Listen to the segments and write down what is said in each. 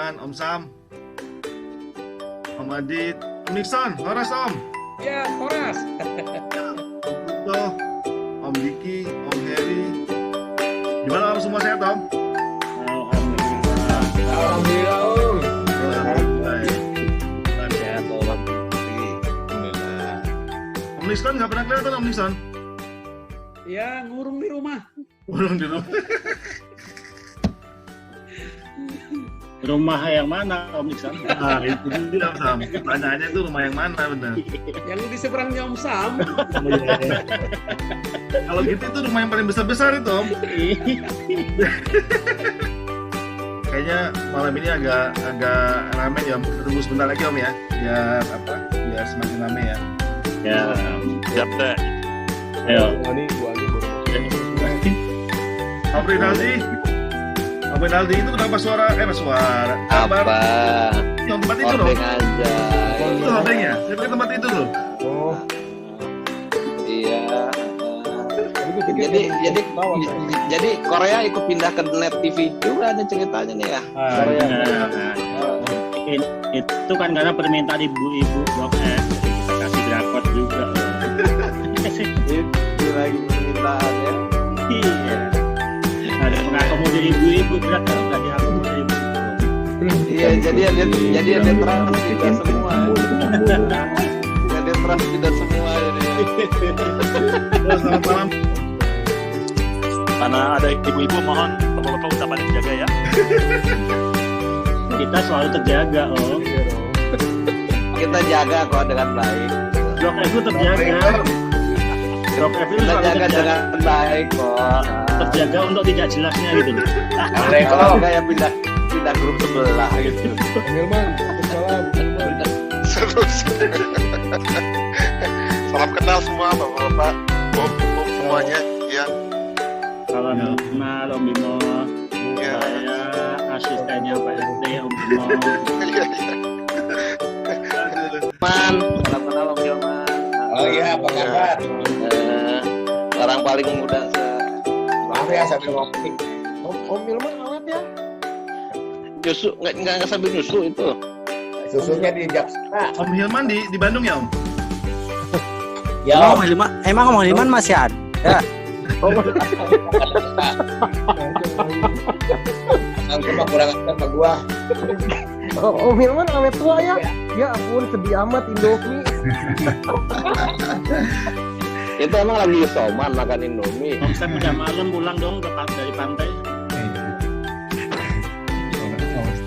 Firman, Om Sam, Om Adit, Om Nixon, Horas Om. Ya, Horas. Om Puto, Om Diki, Om Heri. Gimana Om, semua sehat Om? Alhamdulillah, Om. Sehat Om. Alhamdulillah. Om Nixon nggak pernah kelihatan Om Nixon? Ya, ngurung di rumah. Belum di rumah. Rumah yang mana Om Nixon? Nah, itu dia Om Sam. Pertanyaannya itu rumah yang mana benar? Yang di seberangnya Om Sam. Kalau gitu itu rumah yang paling besar itu Om. Kayaknya malam ini agak ramai ya Om. Tunggu sebentar lagi Om ya. Biar semakin ramai ya. Ya, siap deh. Ayo. Om Rinaldi. Om Rinaldi itu kenapa suara? Kabar. Apa? Yang tempat itu loh. Hordeng aja. Itu hordengnya. Saya pakai tempat itu loh. Oh, Iya. Jadi Korea ikut pindah ke Net TV juga ada ceritanya nih ya. Itu kan karena permintaan ibu-ibu Blok F, kita kasih drakor juga. Itu lagi permintaan ya. Iya. Ada mengakomodir ibu-ibu, berat kalau nggak diakomodir ibu. Iya, jadi ada trans tidak semua. Ada trans tidak semua jadi. Selamat malam. Karena ada ibu-ibu, mohon bapak-bapak ucapan dijaga ya. Kita selalu terjaga Om. Kita jaga kok dengan baik. Blok F itu terjaga. Blok F itu Kita selalu jaga terjaga. dengan baik kok. Terjaga untuk tidak jelasnya gitu loh. Kalau kayak pindah grup sebelah gitu. Hilman, salam. Terus salam kenal semua bapak-bapak, Om semuanya ya. Kalau kenal Om Bimo, Ya. saya asistennya Pak RT Om Bimo. Iya. Man, salam kenal Om Hilman. Oh iya, apa kabar? Orang paling muda Maaf ya, sambil ngopi. Om Hilman awet ya? nyusu nggak sambil nyusu itu. Susunya di Jaksana. Om Hilman di Bandung ya Om? Ya, Emang Om Hilman masih ada? Aku mah kurang ajar sama gua. Om Hilman awet tua ya? Ya ampun, sedih amat Indomie. Itu emang lagi soman makan Indomie. Om Sam udah malam pulang dong dari pantai.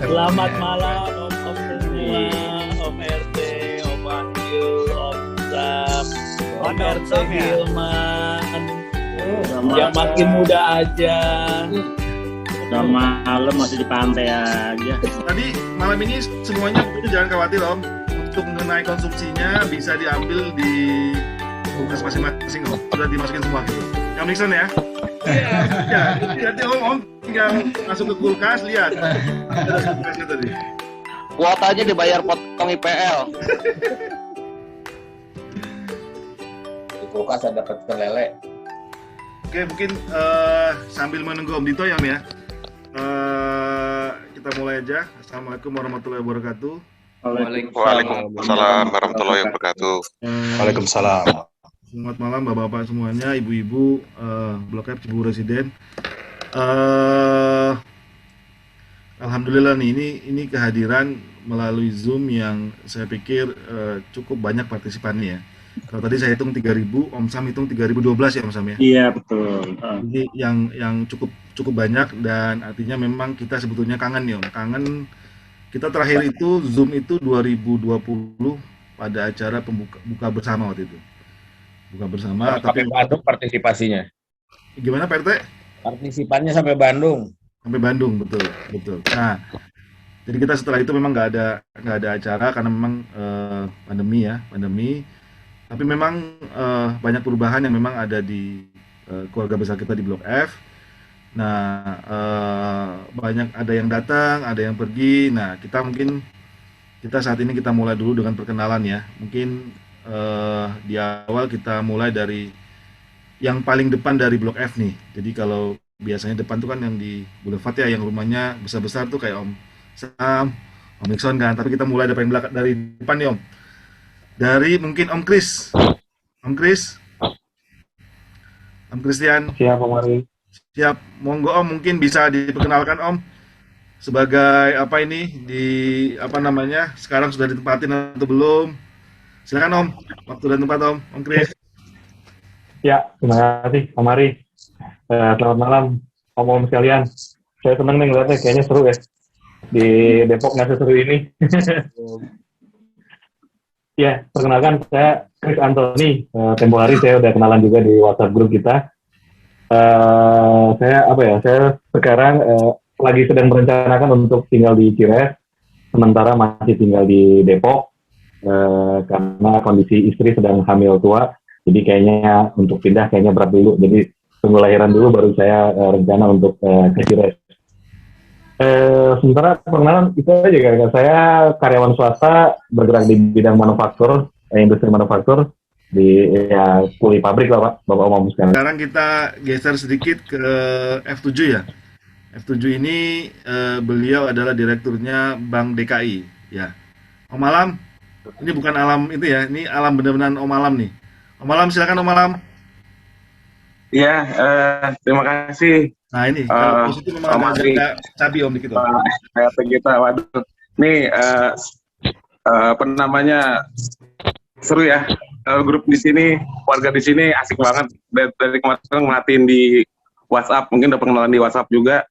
Selamat malam Om semua, Om RT, Om Wahyu, Om Sam, Om RT Hilman, yang makin muda aja. Udah malam masih di pantai aja. Tadi malam ini semuanya jangan khawatir Om. Untuk mengenai konsumsinya bisa diambil di kulkas masing-masing Om. Sudah dimasukin semua gitu. Yang Nixon ya? Ya, nanti Om tinggal masuk ke kulkas, lihat. Ada kulkasnya tadi. Kuotanya dibayar potong IPL. di kulkas ada pecel lele. Oke, mungkin sambil menunggu Om Dito ya Om ya. Kita mulai aja. Assalamualaikum warahmatullahi wabarakatuh. Waalaikumsalam warahmatullahi wabarakatuh. Waalaikumsalam. Selamat malam Bapak-bapak semuanya, Ibu-ibu, Blok F Cibubur Residen. Alhamdulillah nih, ini kehadiran melalui Zoom yang saya pikir cukup banyak partisipannya ya. Kalau tadi saya hitung 3.000, Om Sam hitung 3.012 ya Om Sam ya. Iya betul. Jadi yang cukup banyak dan artinya memang kita sebetulnya kangen nih Om. Kangen kita terakhir itu Zoom itu 2020 pada acara buka bersama waktu itu. Buka bersama Sampai Bandung partisipasinya. Gimana Pak RT? Partisipannya sampai Bandung. Sampai Bandung, betul. Nah, jadi kita setelah itu memang nggak ada acara karena memang pandemi. Tapi memang banyak perubahan yang memang ada di keluarga besar kita di Blok F. Nah, banyak ada yang datang, ada yang pergi. Nah, kita saat ini kita mulai dulu dengan perkenalan ya. Mungkin di awal kita mulai dari yang paling depan dari Blok F nih. Jadi kalau biasanya depan tuh kan yang di Boulevard ya, yang rumahnya besar-besar tuh kayak Om Sam, Om Nixon kan. Tapi kita mulai dari belakang, dari depan nih Om. Dari mungkin Om Kris. Om Kris. Om Christian. Siap, Om Ari. Siap. Monggo Om, mungkin bisa diperkenalkan Om sebagai apa ini di apa namanya? Sekarang sudah ditempatin atau belum? Silakan Om. Waktu dan tempat Om. Om Kris. Ya, terima kasih, Om Ari. Selamat malam, Om sekalian. Saya senang nih ngeliatnya, kayaknya seru ya. Di Depok nggak seseru ini. Ya, perkenalkan saya Chris Anthony. Tempo hari saya udah kenalan juga di WhatsApp grup kita. Saya sekarang lagi sedang merencanakan untuk tinggal di Cires, sementara masih tinggal di Depok karena kondisi istri sedang hamil tua. Jadi kayaknya untuk pindah kayaknya berat dulu. Jadi tunggu lahiran dulu baru saya rencana untuk ke Cires. Sementara perkenalan itu aja, karena saya karyawan swasta bergerak di bidang manufaktur, industri manufaktur di kuli pabrik lah Pak, Bapak Om sekalian. Sekarang kita geser sedikit ke F7 ya. F7 ini beliau adalah direkturnya Bank DKI ya. Om Alam, ini bukan Alam itu ya, ini Alam benar-benar Om Alam nih. Om Alam silakan Om Alam. Iya, terima kasih. Nah ini, kalau positif memang agak cabi Om dikit Om. Kayak kita, waduh. Nih, apa namanya, seru ya. Grup di sini, warga di sini asik banget. Dari kemarin ngeliatin di WhatsApp, mungkin udah pengenalan di WhatsApp juga.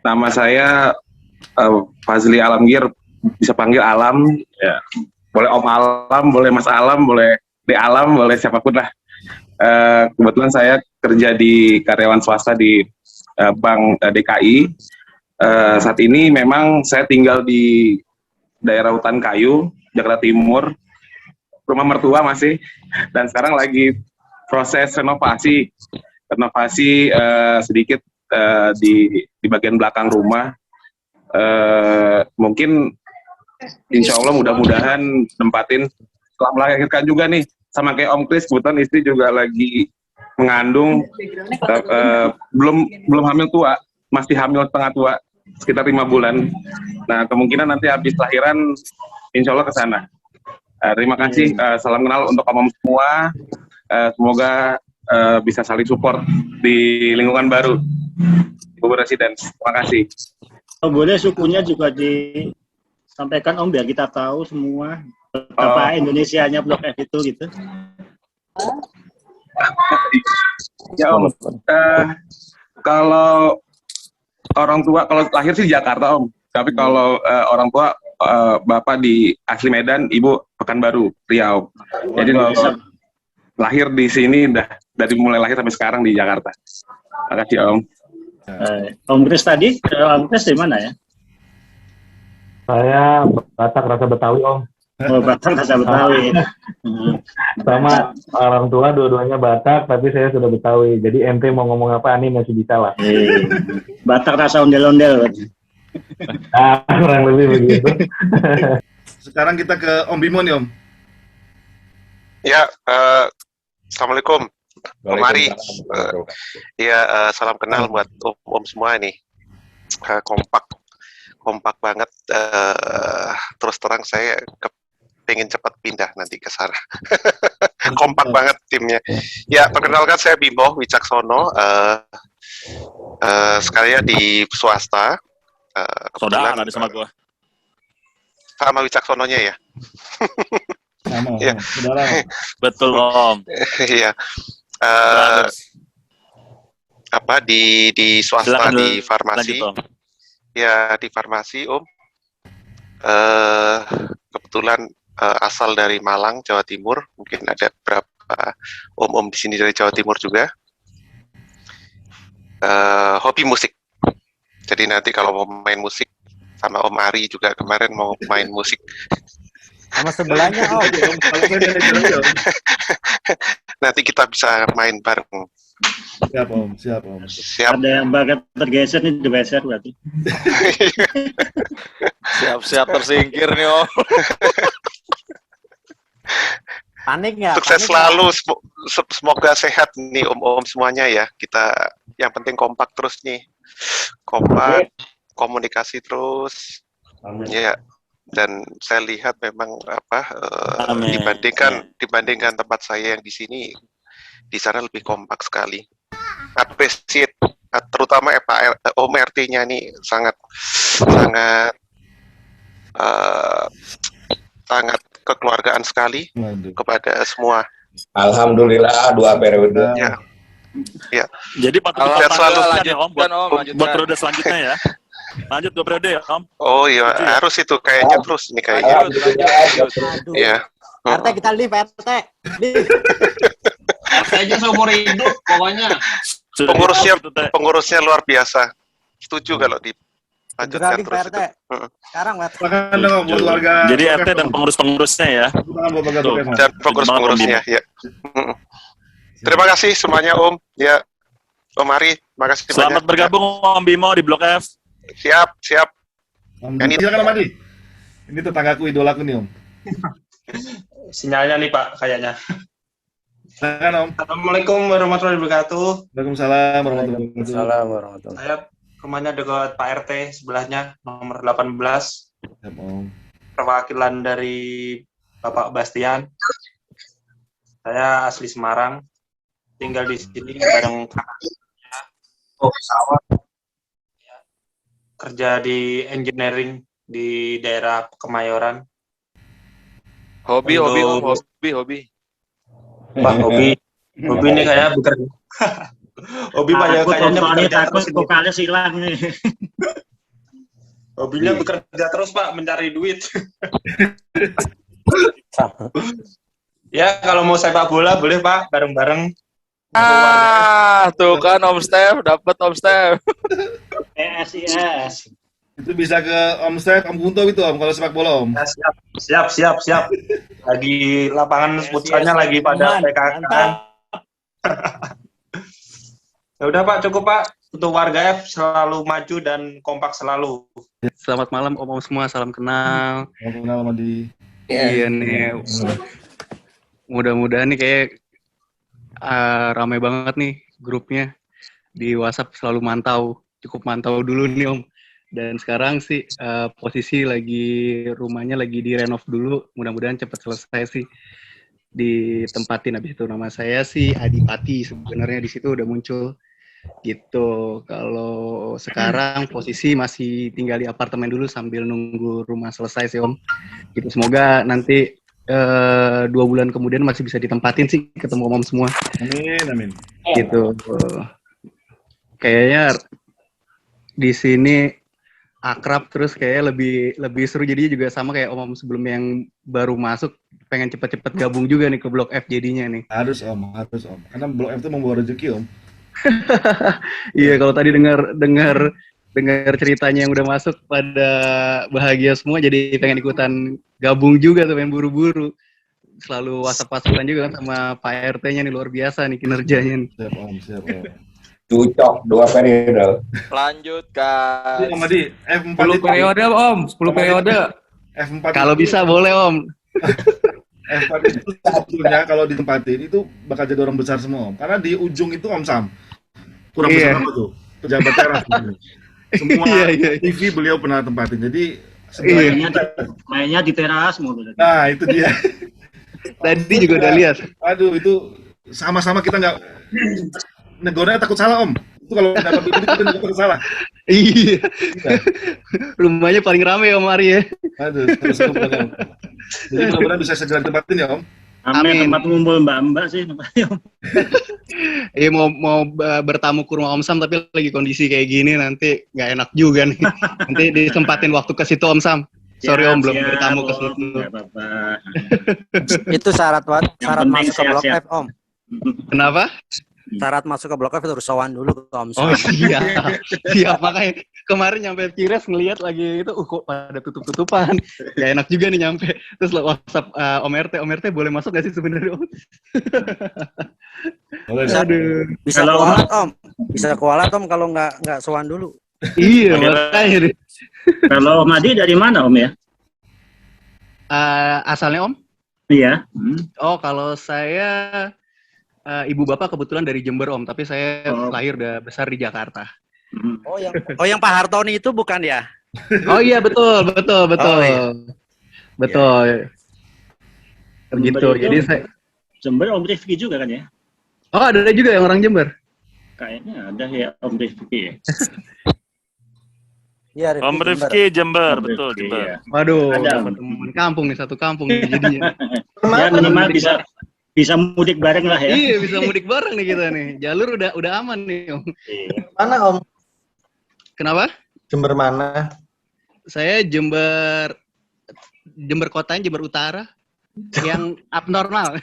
Nama saya Fazli Alamgir, bisa panggil Alam. Ya. Boleh Om Alam, boleh Mas Alam, boleh De Alam, boleh siapapun lah. Kebetulan saya kerja di karyawan swasta di Bank DKI. Saat ini memang saya tinggal di daerah Hutan Kayu, Jakarta Timur, rumah mertua masih, dan sekarang lagi proses renovasi sedikit di bagian belakang rumah. Mungkin insya Allah mudah-mudahan nempatin setelah melahirkan juga nih. Sama kayak Om Kris, kebetulan istri juga lagi mengandung, belum hamil tua, masih hamil setengah tua, sekitar 5 bulan. Nah, kemungkinan nanti habis lahiran, insya Allah ke sana. Terima kasih, salam kenal untuk Om semua, semoga bisa saling support di lingkungan baru, Ibu Presiden. Terima kasih. Oh, boleh sukunya juga disampaikan Om, biar kita tahu semua. Betapa Indonesianya Blok F itu gitu. Ya Om, kalau orang tua, kalau lahir sih di Jakarta Om, tapi kalau orang tua Bapak di asli Medan, Ibu Pekanbaru, Riau. Jadi kalau lahir di sini udah dari mulai lahir sampai sekarang di Jakarta. Terima kasih Om. Om Kris tadi, Om Kris di mana ya? Saya Batak rasa Betawi Om. Oh, Batak rasa Betawi. Sama orang tua dua-duanya Batak, tapi saya sudah Betawi. Jadi ente mau ngomong apa nih masih bisa lah. Batak rasa ondel-ondel. Kurang lebih begitu. Sekarang kita ke Om Bimo nih Om. Ya, Assalamualaikum. Om Ari. Salam kenal buat Om semua ini. Kompak banget. Terus terang saya pengen cepat pindah nanti ke sana. Kompak banget timnya. Ya, perkenalkan saya Bimo Wicaksono. Sekalian di swasta. Saudara ada sama gua. Sama Wicaksononya ya. Sama, ya. Saudara. Betul Om. Iya. Di swasta. Silakan, di farmasi. Lanjut, Om. Ya, di farmasi Om. Kebetulan asal dari Malang, Jawa Timur. Mungkin ada beberapa om-om di sini dari Jawa Timur juga. Hobi musik. Jadi nanti kalau mau main musik sama Om Ari juga kemarin mau main musik. Sama sebelahnya Om. Nanti kita bisa main bareng. Siap Om, siap Om. Siap. Ada yang bakat tergeser nih, digeser berarti. Siap-siap tersingkir nih Om. Panik nggak? Sukses selalu, semoga sehat nih om-om semuanya ya. Kita yang penting kompak terus nih, kompak, komunikasi terus. Ya, dan saya lihat memang Amin. dibandingkan tempat saya yang di sini, di sana lebih kompak sekali. Appreciate, terutama Om RT-nya nih sangat kekeluargaan sekali kepada semua. Alhamdulillah 2 periode. Ya. Jadi patut Dan selalu lanjutkan ya Om, buat lanjutkan. periode selanjutnya ya. Lanjut 2 periode ya Om. Oh iya, harus itu kayaknya terus ini kayaknya. Aduh. Iya. RT kita live, RT. Live. Aja seumur hidup pokoknya. Pengurusnya luar biasa. Setuju kalau dilanjutkan Live, terus RT. itu. Sekarang, Wet. Silakan dong, buat keluarga. Jadi RT dan pengurus-pengurusnya ya. Dan pengurus-pengurusnya ya. Terima kasih semuanya Om. Ya. Om Ari, makasih banyak. Selamat bergabung Om Bimo di Blok F. Siap. Silakan Om Adi. Ini tetanggaku, idolaku nih Om. Sinyalnya nih Pak kayaknya. Silakan Om. Assalamualaikum warahmatullahi wabarakatuh. Waalaikumsalam warahmatullahi wabarakatuh. Saya rumahnya dekat Pak RT sebelahnya nomor 18. Siap, Om. Perwakilan dari Bapak Bastian. Saya asli Semarang. Tinggal di sini bareng kakaknya. Pesawat. Kerja di engineering di daerah Kemayoran. Hobi. Pak hobi ini kayak bekerja. Hobi banyak kayaknya bekerja terus ini. Vokalis hilang nih. Hobinya bekerja terus Pak, mencari duit. Ya kalau mau sepak bola boleh Pak, bareng-bareng. Tuh kan Om Steph, dapat Om Steph. PSIS. Itu bisa ke Om Steph, Om Kunto gitu Om, kalau sepak bola Om. Ya, siap. Lagi lapangan futsalnya lagi pada PKK. Ya udah Pak, cukup Pak. Untuk warga F selalu maju dan kompak selalu. Selamat malam Om semua, salam kenal. Salam kenal sama di. Iya nih. Mudah-mudahan nih kayak ramai banget nih grupnya di WhatsApp, selalu cukup mantau dulu nih Om. Dan sekarang sih posisi rumahnya lagi direnov dulu, mudah-mudahan cepat selesai sih, ditempatin. Habis itu nama saya sih Adipati, sebenarnya di situ udah muncul gitu. Kalau sekarang posisi masih tinggal di apartemen dulu sambil nunggu rumah selesai sih Om. Gitu, semoga nanti 2 bulan kemudian masih bisa ditempatin sih, ketemu Om semua. Amin. Gitu. Kayaknya di sini akrab, terus kayak lebih seru, jadinya juga sama kayak Om sebelum yang baru masuk, pengen cepet-cepet gabung juga nih ke Blok F jadinya nih. Harus Om. Karena Blok F itu membawa rezeki Om. Iya, kalau tadi dengar ceritanya yang udah masuk pada bahagia semua, jadi pengen ikutan gabung juga tuh, pengen buru-buru. Selalu WhatsApp-WhatsAppan juga kan sama Pak RT-nya nih, luar biasa nih kinerjanya nih. Siap Om. Cucok 2 periode. Lanjutkan. Om Adi, F4 10 periode Om, 10 periode. F4 kalau bisa boleh Om. F4 itu sebetulnya kalau ditempatin itu bakal jadi orang besar semua Om. Karena di ujung itu Om Sam. Kurang besar apa tuh? Pejabat teras. Semua TV beliau pernah tempatin. Jadi mainnya di teras mulu. Nah, itu dia. Tadi juga udah lihat. Aduh, itu sama-sama kita nggak negornya takut salah Om. Itu kalau dapat duit kita takut salah. Iya. Rumahnya paling rame Om Ari ya. Aduh, jadi mudah-mudahan bisa segera ditempatin ya Om. Amin. Tempat ngumpul mbak-mbak sih. Iya, mau bertamu ke rumah Om Sam, tapi lagi kondisi kayak gini nanti nggak enak juga nih. Nanti disempatin waktu ke situ Om Sam. Sorry Om, belum bertamu ke situ. Itu syarat masuk ke Blok F Om. Kenapa? Syarat masuk ke Blok F itu harus sowan dulu ke Om Sam. Oh siap, makanya kemarin nyampe Cires ngelihat lagi itu, kok pada tutup-tutupan, gak enak juga nih nyampe. Terus WhatsApp Om RT boleh masuk gak sih sebenarnya Om? Bisa kualat Om kalau nggak sowan dulu. Iya, makanya nih. Kalau Om Adi dari mana Om ya? Asalnya Om? Iya. Oh, kalau saya ibu bapak kebetulan dari Jember Om, tapi saya lahir dan besar di Jakarta. Oh yang Pak Hartoni itu bukan ya? Oh iya betul. Oh, iya. Betul. Begitu. Jadi saya Jember Om Rifki juga kan ya? Oh, ada juga yang orang Jember. Kayaknya ada ya Om Rifki ya. Iya, Om Rifki Jember, betul Jember. Iya. Waduh, Ada. dapat teman kampung nih, satu kampung nih jadinya. Ya minimal bisa mudik bareng lah ya. Iya, bisa mudik bareng nih kita nih. Jalur udah aman nih, Om. Mana Om? Kenapa? Jember mana? Saya Jember kotanya Jember Utara. Yang abnormal.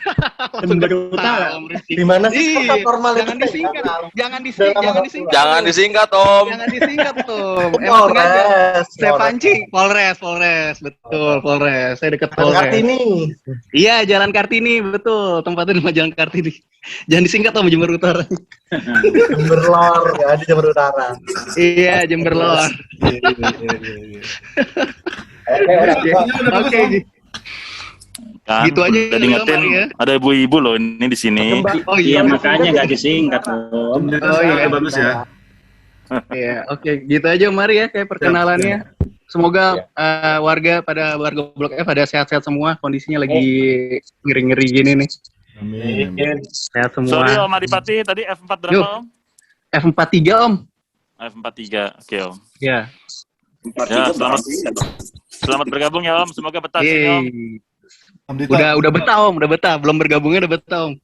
Jember Utara. Di mana sih Iya, abnormal itu? jangan disingkat. Jangan disingkat. Jangan disingkat, Om. Jangan disingkat, Om. Polres. Saya pancing. Polres. Betul, Polres. Saya dekat Jalan Polres. Kartini. Iya, Jalan Kartini, betul. Tempatnya di Jalan Kartini. Jangan disingkat, Om, Jember Utara. Jember Lor, ya di Jember Utara. Iya, Jember Lor. Oke. Kan, Gitu aja udah ya, diingetin Mari, ya. ada ibu-ibu loh ini di sini. Oh Iya iya, makanya nggak disingkat Om. Oh iya, bagus ya. Iya, oke, gitu aja Mari ya kayak perkenalannya. Semoga warga Blok F pada sehat-sehat semua, kondisinya lagi ngeri-ngeri gini nih. Amin. Sehat semua. Sorry Om Adipati, tadi F4 berapa Yuk. Om? F43 Om. F43, oke Om. Ya. Ya, selamat bergabung ya Om, semoga betah sini Om. Om Dito. Udah betah Om, udah betah. Belum bergabungnya udah betah Om.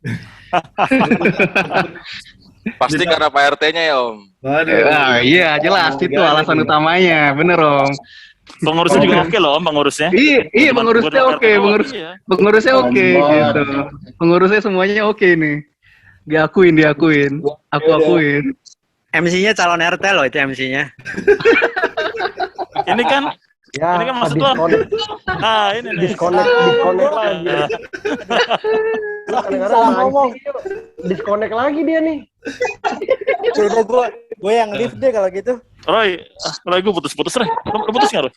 Pasti karena Pak RT-nya ya, Om. Waduh. Iya, jelas itu alasan utamanya. Bener Om. Pengurusnya juga oke loh Om, pengurusnya. Iya, pengurusnya oke, pengurusnya oke gitu. Pengurusnya semuanya oke nih. Diakuin. Aku akuin. MC-nya calon RT loh itu MC-nya. Ini kan Ya, ini kan maksud lo. Ah, ini nih. disconnect lagi. Kadang-kadang ngomong, disconnect lagi dia nih. Udah gue yang lift deh kalau gitu. Roy, kalau gue putus-putus Roy. Lo putus nggak Roy?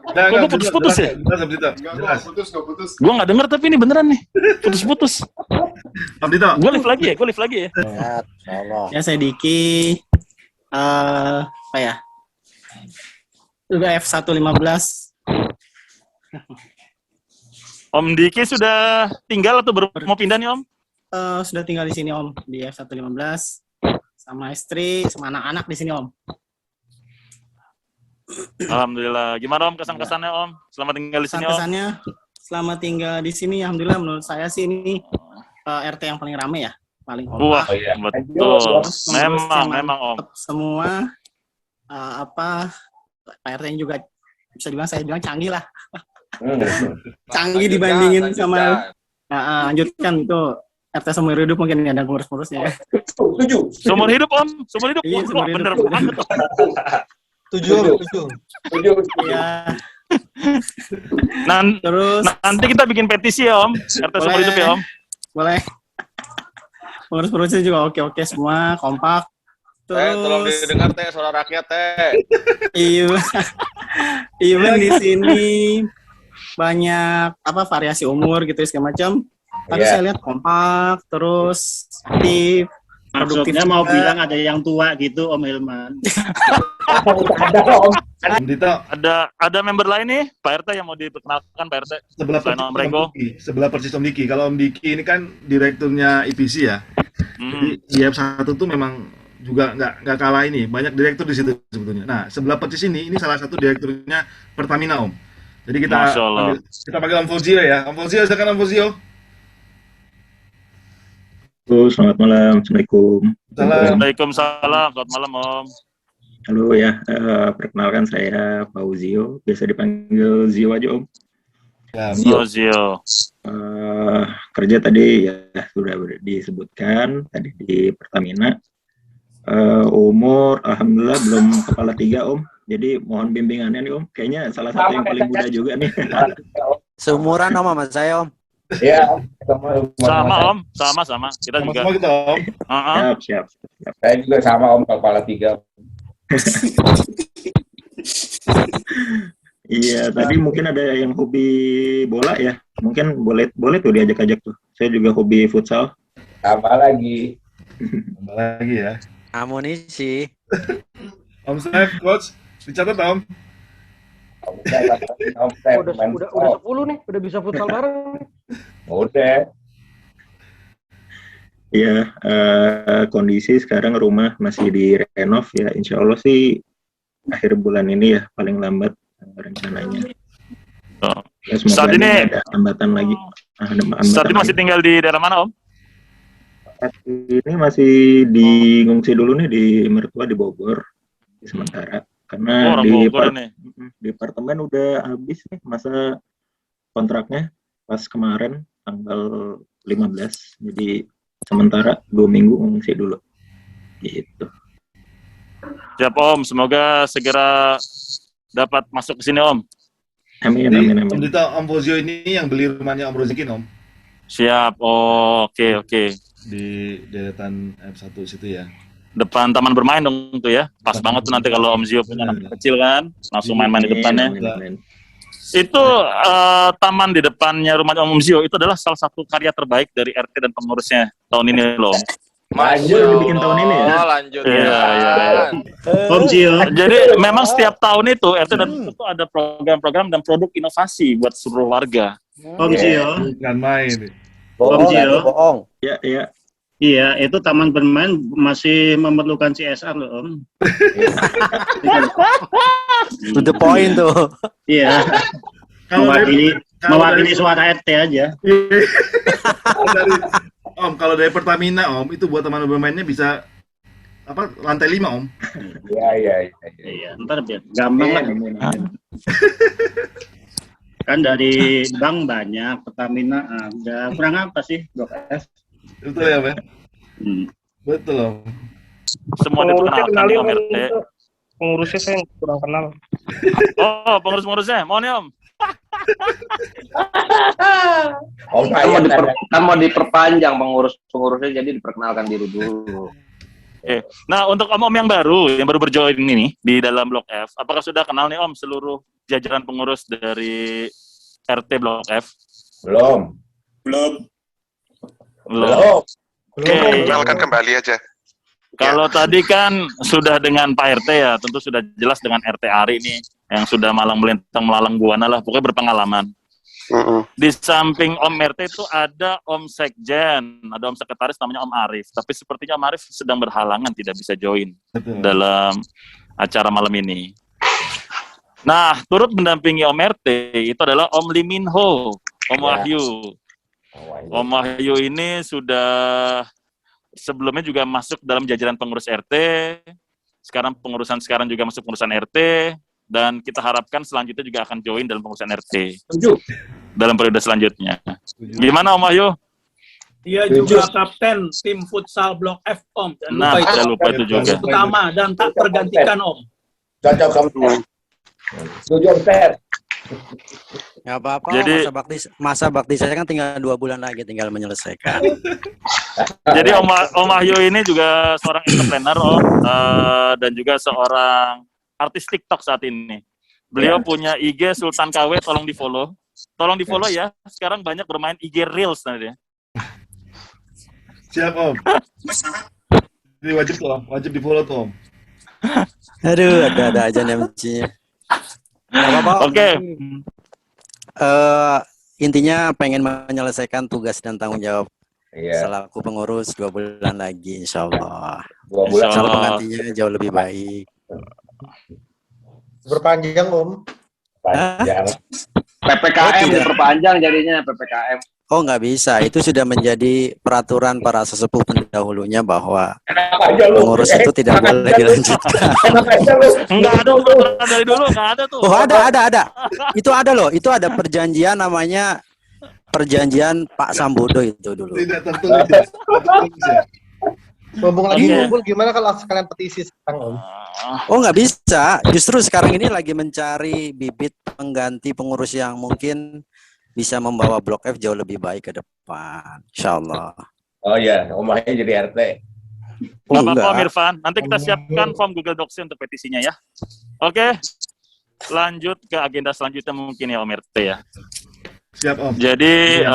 Kok gue putus-putus ya? Putus. Gue nggak denger tapi ini beneran nih. Putus-putus. Om Dito. Gue live lagi ya. Ya saya Diki. Apa ya? Udah F115. Om Diki sudah tinggal atau mau pindah nih Om? Sudah tinggal di sini Om, di F115 sama istri, sama anak-anak di sini Om. Alhamdulillah. Gimana Om kesan-kesannya Om? Selamat tinggal di sini Om. Kesan-kesannya selama tinggal di sini, alhamdulillah menurut saya sih ini RT yang paling rame ya, paling kompak. Wah, betul. Memang Om. Semua Pak RT juga bisa dibilang saya bilang canggih lah. Canggih dibandingin sama lanjutkan itu RT seumur hidup mungkin ada ngurus-ngurusnya ya. Seumur hidup Om, seumur hidup. Iya, Wah, bener banget Om. Tujuh. Iya. Terus nanti kita bikin petisi ya Om, RT seumur hidup ya Om. Boleh. Pengurus-pengurusnya juga oke semua, kompak. Tolong didengar teh suara rakyat teh. Even di sini banyak variasi umur gitu segala macam. Tapi saya lihat kompak, terus aktif. Maksudnya mau bilang ada yang tua gitu Om Hilman. Om Dito. Ada member lain nih, Pak RT yang mau diperkenalkan Pak RT. Sebelah persis Om Diki. Kalau Om Diki ini kan direkturnya IPC ya. Jadi IF1 tuh memang juga nggak kalah ini, banyak direktur di situ sebetulnya. Nah, sebelah persis ini salah satu direkturnya Pertamina Om. Jadi kita panggil Om Fozio ya. Om Fozio, silakan Om Fozio. Selamat malam, Assalamualaikum. Waalaikumsalam, selamat malam Om. Halo ya, perkenalkan saya Fauzio, biasa dipanggil Zio aja Om. Zio. Kerja tadi ya sudah disebutkan tadi di Pertamina. Umur alhamdulillah belum kepala 3 Om. Jadi mohon bimbingannya nih Om. Kayaknya salah satu yang paling muda juga nih. Seumuran Om sama saya Om. Iya, sama Om, sama. Kita juga. Sama kita Om. Siap. Saya juga sama Om, kepala 3. Iya, tadi mungkin ada yang hobi bola ya. Mungkin boleh tuh diajak-ajak tuh. Saya juga hobi futsal. Tambah lagi ya. Amunisi. Om Chef, Coach, dicatat Om. Udah 10 nih, udah bisa futsal bareng nih. Udah. Ya, kondisi sekarang rumah masih direnov ya. Insya Allah sih akhir bulan ini ya paling lambat rencananya. Ya, semoga Saat ini ada hambatan lagi. Saat ini masih tinggal di daerah mana, Om? Ini masih diungsi dulu nih di mertua di Bogor di sementara karena Orang Bogor nih. di apartemen udah habis nih masa kontraknya pas kemarin tanggal 15, jadi sementara 2 minggu ngungsi dulu gitu. Siap Om, semoga segera dapat masuk ke sini Om. Amin. Om Dita, Om Fozio ini yang beli rumahnya Om Rozikin Om. Siap, oke. Di deretan F1 situ ya. Depan taman bermain dong tuh ya. Pas banget tuh nanti kalau Om Zio punya anak kecil kan, langsung main-main di depannya. Itu taman di depannya rumah Om Zio itu adalah salah satu karya terbaik dari RT dan pengurusnya tahun ini loh. Lanjut bikin tahun ini ya. Lanjut. Iya. Om Zio. Jadi memang setiap tahun itu RT dan itu ada program-program dan produk inovasi buat seluruh warga. Om Zio. Bukan main. Om Zio. Bohong. Iya. Iya, itu taman bermain masih memerlukan CSR loh, Om. To the point tuh. Iya. Mewakili suara RT aja. Om, kalau dari Pertamina Om, itu buat taman bermainnya bisa lantai 5 Om. Iya, ntar biar gampang lah. Kan dari bank banyak, Pertamina ada. Kurang apa sih, Blok F? Betul ya, Pak? Betul Om. Semua diperkenalkan di Om RT. Pengurusnya saya kurang kenal. Oh, pengurus-pengurusnya, mohon ya Om. Kan mau diperpanjang pengurusnya, jadi diperkenalkan diri dulu. Oke. Nah, untuk om-om yang baru berjoin ini di dalam Blok F, apakah sudah kenal nih Om seluruh jajaran pengurus dari RT Blok F? Belum. Oke. Kenalkan kembali aja. Kalau tadi kan sudah dengan Pak RT ya, tentu sudah jelas dengan RT Ari ini yang sudah malang melintang melalang buana lah, pokoknya berpengalaman. Di samping Om RT itu ada Om Sekjen, ada Om Sekretaris namanya Om Arif. Tapi sepertinya Om Arif sedang berhalangan tidak bisa join dalam acara malam ini. Nah, turut mendampingi Om RT itu adalah Om Liminho, Om Wahyu. Om Wahyu ini sudah sebelumnya juga masuk dalam jajaran pengurus RT. Pengurusan sekarang juga masuk pengurusan RT. Dan kita harapkan selanjutnya juga akan join dalam pengurusan RT. Dalam periode selanjutnya. Gimana Om Wahyu? Dia juga kapten tim futsal Blok F Om. Jangan lupa itu juga. Utama dan tak tergantikan Om. Cocok kamu. Setuju Ter. Nggak apa-apa. Jadi masa bakti saya kan tinggal 2 bulan lagi, tinggal menyelesaikan. Jadi Om Wahyu ini juga seorang entrepreneur Om, dan juga seorang artis TikTok saat ini. Beliau punya IG Sultan KW, tolong di follow. Tolong di follow ya. Sekarang banyak bermain IG Reels nanti ya. Siap Om. Ini wajib di follow tuh Om. Aduh, ada aja MC-nya. Oke. Intinya pengen menyelesaikan tugas dan tanggung jawab selaku pengurus 2 bulan lagi, insya Allah. 2 bulan. Insya Allah penggantinya jauh lebih baik. Berpanjang Om. Panjang. PPKM diperpanjang jadinya PPKM. Oh, nggak bisa. Itu sudah menjadi peraturan para sesepuh pendahulunya bahwa pengurus itu tidak boleh dilanjutkan. Enggak ada peraturan dari dulu, enggak ada tuh. Oh, ada. Itu ada loh. Itu ada perjanjian namanya perjanjian Pak Sambodo itu dulu. Tidak tertulis. Ngomong lagi ngumpul gimana kalau sekalian petisi sekarang Om? Oh, nggak bisa. Justru sekarang ini lagi mencari bibit pengganti pengurus yang mungkin bisa membawa Blok F jauh lebih baik ke depan, insyaallah. Oh iya, Omahnya jadi RT. Nggak apa-apa Om Irfan, nanti kita siapkan form Google Docs untuk petisinya ya. Oke, lanjut ke agenda selanjutnya mungkin ya Om RT ya. Siap Om. Jadi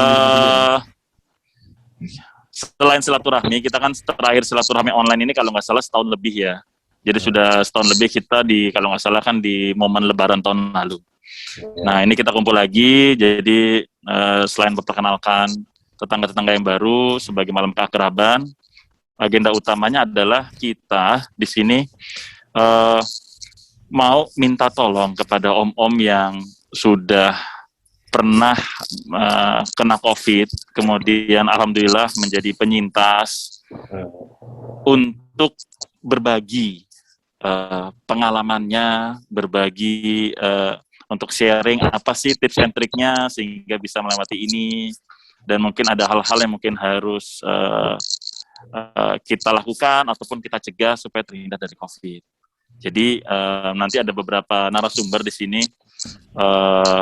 selain silaturahmi, kita kan terakhir silaturahmi online ini kalau nggak salah setahun lebih ya. Jadi sudah setahun lebih kita kalau nggak salah kan di momen Lebaran tahun lalu. Nah, ini kita kumpul lagi, jadi selain memperkenalkan tetangga-tetangga yang baru sebagai malam keakraban, agenda utamanya adalah kita di sini mau minta tolong kepada om-om yang sudah pernah kena COVID, kemudian alhamdulillah menjadi penyintas, untuk berbagi pengalamannya, berbagi untuk sharing apa sih tips and triknya sehingga bisa melewati ini, dan mungkin ada hal-hal yang mungkin harus kita lakukan ataupun kita cegah supaya terhindar dari COVID. Jadi nanti ada beberapa narasumber di sini.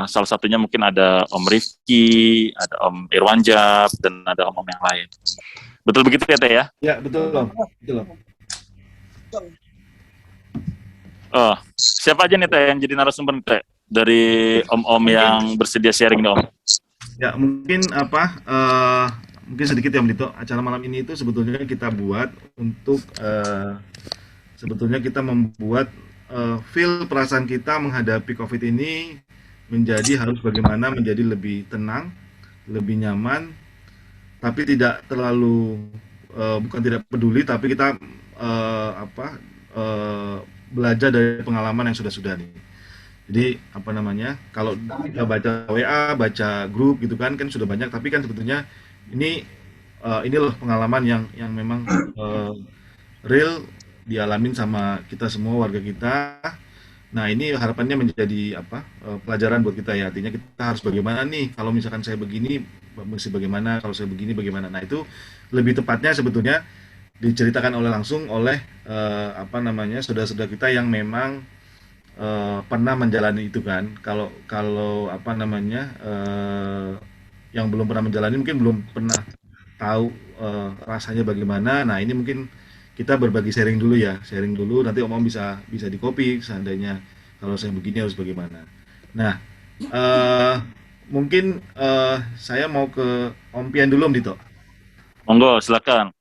Salah satunya mungkin ada Om Rifki, ada Om Irwanjab, dan ada om-om yang lain. Betul begitu ya Teh ya? Ya betul Om. Betul Om. Oh, siapa aja nih Teh yang jadi narasumber nih Teh? Dari om-om yang bersedia sharing nih Om. Ya mungkin mungkin sedikit ya Om Dito. Acara malam ini itu sebetulnya kita buat untuk sebetulnya kita membuat feel perasaan kita menghadapi COVID ini harus bagaimana menjadi lebih tenang, lebih nyaman, tapi tidak terlalu bukan tidak peduli, tapi kita belajar dari pengalaman yang sudah nih. Jadi kalau kita baca WA, baca grup gitu kan sudah banyak, tapi kan sebetulnya ini loh pengalaman yang memang real dialamin sama kita semua, warga kita. Nah ini harapannya menjadi pelajaran buat kita ya, artinya kita harus bagaimana nih kalau misalkan saya begini mesti bagaimana, kalau saya begini bagaimana. Nah itu lebih tepatnya sebetulnya diceritakan langsung oleh saudara-saudara kita yang memang pernah menjalani itu kan. Kalau yang belum pernah menjalani mungkin belum pernah tahu rasanya bagaimana. Nah ini mungkin kita berbagi sharing dulu, nanti om bisa di copy seandainya kalau saya begini harus bagaimana. Nah mungkin saya mau ke Om Pian dulu Om Dito. Monggo silakan.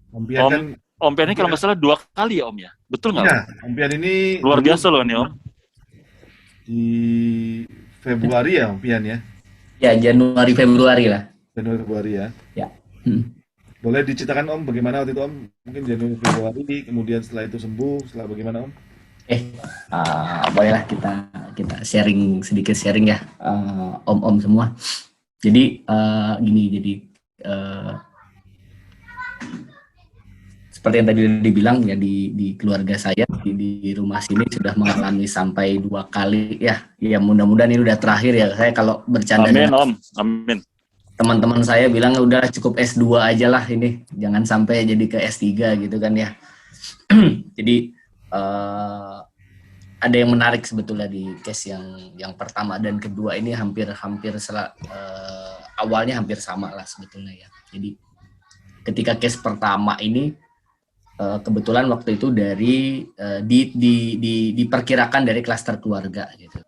Om Pian kan Om Pian ini kalau nggak salah 2 kali ya Om ya, betul nggak? Ya, Om Pian ini luar biasa loh nih Om. Di Februari ya Om Pian ya? Ya Januari Februari lah. Januari Februari ya. Ya. Boleh diceritakan Om bagaimana waktu itu Om? Mungkin Januari Februari, kemudian setelah itu sembuh, setelah bagaimana Om? Bolehlah kita sharing sedikit ya om-om semua. Jadi seperti yang tadi dibilang ya, di keluarga saya di rumah sini sudah mengalami sampai 2 kali ya. Ya mudah-mudahan ini udah terakhir ya. Saya kalau bercanda amin Om, amin. Teman-teman saya bilang udah cukup S2 aja lah ini, jangan sampai jadi ke S3 gitu kan ya. Jadi ada yang menarik sebetulnya di case yang pertama dan kedua ini hampir awalnya hampir sama lah sebetulnya ya. Jadi ketika case pertama ini kebetulan waktu itu diperkirakan dari klaster keluarga gitu.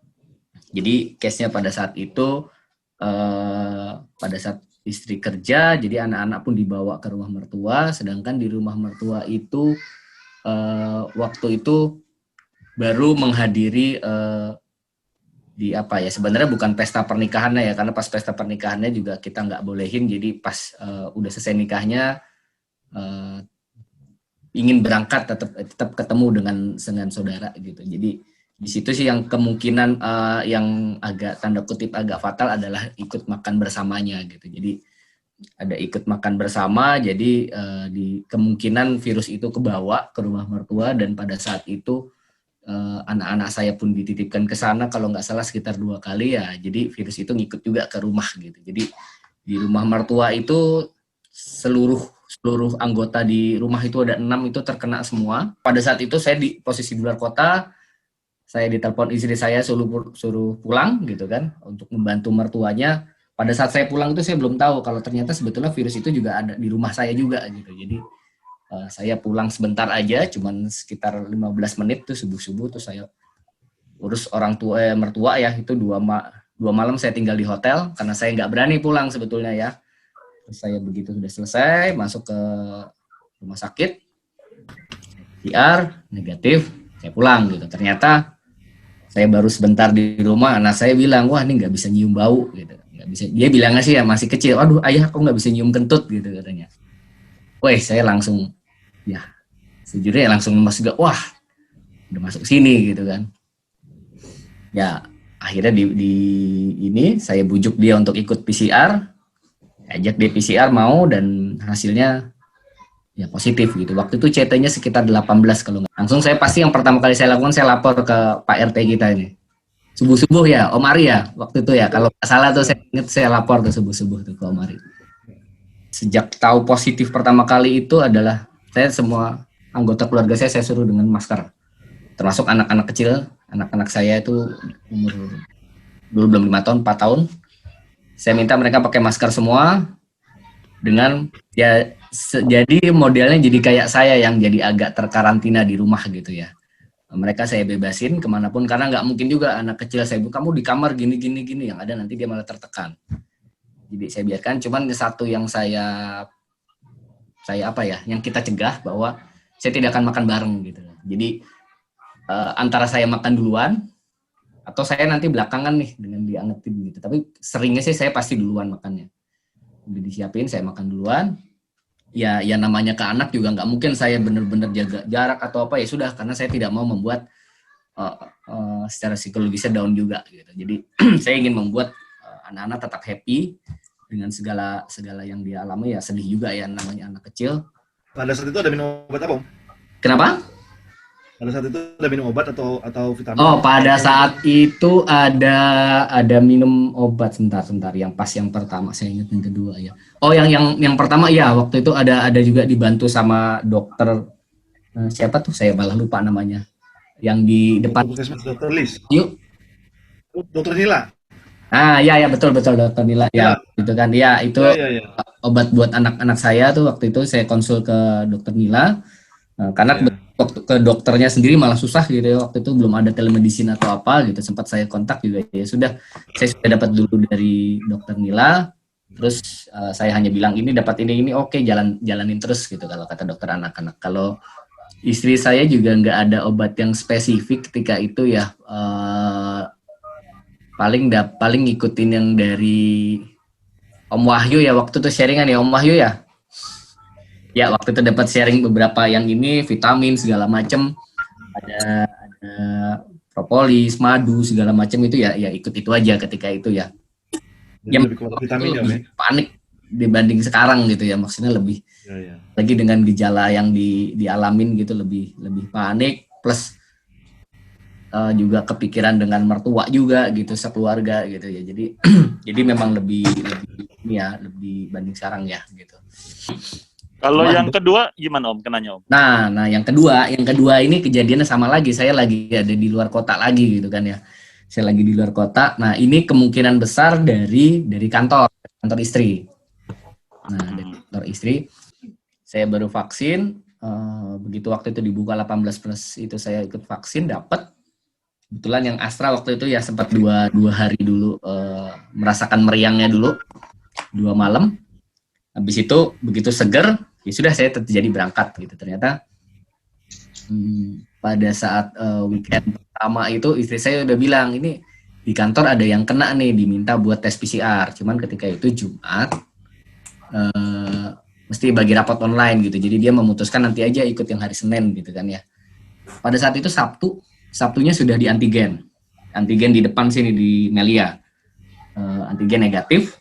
Jadi case-nya pada saat itu pada saat istri kerja, jadi anak-anak pun dibawa ke rumah mertua, sedangkan di rumah mertua itu waktu itu baru menghadiri sebenarnya bukan pesta pernikahannya ya, karena pas pesta pernikahannya juga kita nggak bolehin, jadi pas udah selesai nikahnya ingin berangkat tetap ketemu dengan saudara gitu. Jadi di situ sih yang kemungkinan yang agak tanda kutip agak fatal adalah ikut makan bersamanya gitu. Jadi ada ikut makan bersama, jadi di kemungkinan virus itu kebawa ke rumah mertua, dan pada saat itu anak-anak saya pun dititipkan ke sana kalau nggak salah sekitar 2 kali ya. Jadi virus itu ngikut juga ke rumah gitu. Jadi di rumah mertua itu seluruh anggota di rumah itu ada 6 itu terkena semua. Pada saat itu saya di posisi di luar kota. Saya ditelepon istri saya suruh pulang gitu kan untuk membantu mertuanya. Pada saat saya pulang itu saya belum tahu kalau ternyata sebetulnya virus itu juga ada di rumah saya juga gitu. Jadi saya pulang sebentar aja, cuman sekitar 15 menit tuh subuh-subuh tuh saya urus orang tua mertua ya, itu 2 malam saya tinggal di hotel karena saya nggak berani pulang sebetulnya ya. Terus saya begitu sudah selesai masuk ke rumah sakit. PCR negatif, saya pulang gitu. Ternyata saya baru sebentar di rumah, anak saya bilang, wah ini nggak bisa nyium bau gitu. Nggak bisa. Dia bilangnya sih ya masih kecil, aduh ayah kok nggak bisa nyium kentut gitu katanya. Wah saya langsung ya sejujurnya langsung masuk, wah udah masuk sini gitu kan. Ya akhirnya di ini saya bujuk dia untuk ikut PCR, ajak dia PCR mau dan hasilnya ya positif gitu. Waktu itu CT-nya sekitar 18 kalau nggak. Langsung saya pasti yang pertama kali saya lakukan, saya lapor ke Pak RT kita ini. Subuh-subuh ya, Om Ari ya waktu itu ya. Kalau nggak salah tuh saya ingat saya lapor tuh subuh-subuh tuh ke Om Ari. Sejak tahu positif pertama kali itu adalah saya semua anggota keluarga saya suruh dengan masker. Termasuk anak-anak kecil, anak-anak saya itu umur dulu belum 5 tahun, 4 tahun. Saya minta mereka pakai masker semua dengan ya jadi modelnya jadi kayak saya yang jadi agak terkarantina di rumah gitu ya. Mereka saya bebasin kemanapun karena nggak mungkin juga anak kecil saya bilang kamu di kamar gini yang ada nanti dia malah tertekan. Jadi saya biarkan. Cuman satu yang saya apa ya, yang kita cegah bahwa saya tidak akan makan bareng gitu. Jadi antara saya makan duluan atau saya nanti belakangan nih dengan diangetin gitu. Tapi seringnya sih saya pasti duluan makannya. Udah disiapin saya makan duluan. Ya namanya ke anak juga nggak mungkin saya benar-benar jaga jarak atau apa, ya sudah, karena saya tidak mau membuat secara psikologisnya down juga gitu. Jadi saya ingin membuat anak-anak tetap happy dengan segala yang dia alami. Ya sedih juga ya namanya anak kecil. Pada saat itu ada minum obat apa, Om? Kenapa? Pada saat itu ada minum obat atau vitamin? Oh, pada saat itu ada minum obat sebentar yang pas yang pertama, saya ingat yang kedua ya. Oh, yang pertama ya, waktu itu ada juga dibantu sama dokter siapa tuh saya malah lupa namanya. Yang di depan Dokter Lis. Yuk. Dokter Nila. Ah, ya betul Dokter Nila ya. Itu kan ya itu Ya. Obat buat anak-anak saya tuh waktu itu saya konsul ke Dokter Nila. Karena waktu ke dokternya sendiri malah susah gitu ya, waktu itu belum ada telemedicine atau apa gitu, sempat saya kontak juga ya sudah, saya sudah dapat dulu dari Dokter Nila, terus saya hanya bilang ini dapat ini oke, jalanin terus gitu kalau kata dokter anak-anak. Kalau istri saya juga nggak ada obat yang spesifik ketika itu ya, paling ngikutin yang dari Om Wahyu ya, waktu itu sharingan ya Om Wahyu ya. Ya waktu itu dapat sharing beberapa yang ini vitamin segala macam, ada propolis, madu segala macam itu ya ikut itu aja ketika itu ya. Yang vitamin lebih panik dibanding sekarang gitu ya, maksudnya lebih lagi dengan gejala yang dialamin gitu lebih panik, plus juga kepikiran dengan mertua juga gitu, sekeluarga gitu ya. Jadi memang lebih banding sekarang ya gitu. Kalau yang kedua gimana Om, kenanya Om? Nah yang kedua ini kejadiannya sama lagi, saya lagi ada di luar kota lagi gitu kan ya. Saya lagi di luar kota. Nah ini kemungkinan besar dari kantor istri. Nah dari kantor istri, saya baru vaksin. Begitu waktu itu dibuka 18 plus itu saya ikut vaksin, dapat. Kebetulan yang Astra waktu itu ya sempat dua hari dulu merasakan meriangnya dulu 2 malam. Habis itu begitu seger, ya sudah saya jadi berangkat gitu. Ternyata pada saat weekend pertama itu istri saya udah bilang ini di kantor ada yang kena nih, diminta buat tes PCR. Cuman ketika itu Jumat mesti bagi rapot online gitu. Jadi dia memutuskan nanti aja ikut yang hari Senin gitu kan ya. Pada saat itu Sabtunya sudah di antigen di depan sini di Melia, antigen negatif.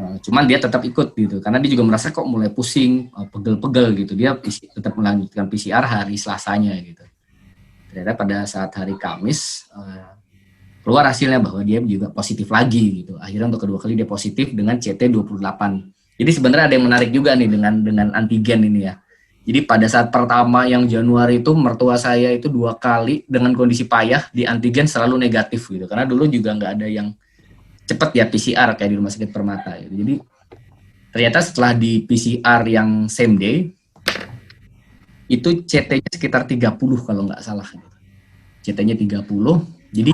Cuman dia tetap ikut gitu karena dia juga merasa kok mulai pusing, pegel-pegel gitu. Dia tetap melanjutkan PCR hari Selasanya gitu. Ternyata pada saat hari Kamis keluar hasilnya bahwa dia juga positif lagi gitu. Akhirnya untuk kedua kali dia positif dengan CT28. Jadi sebenarnya ada yang menarik juga nih dengan antigen ini ya. Jadi pada saat pertama yang Januari itu mertua saya itu 2 kali dengan kondisi payah di antigen selalu negatif gitu. Karena dulu juga nggak ada yang cepat ya PCR kayak di Rumah Sakit Permata gitu. Jadi ternyata setelah di PCR yang same day itu CT-nya sekitar 30 kalau nggak salah gitu. CT-nya 30. Jadi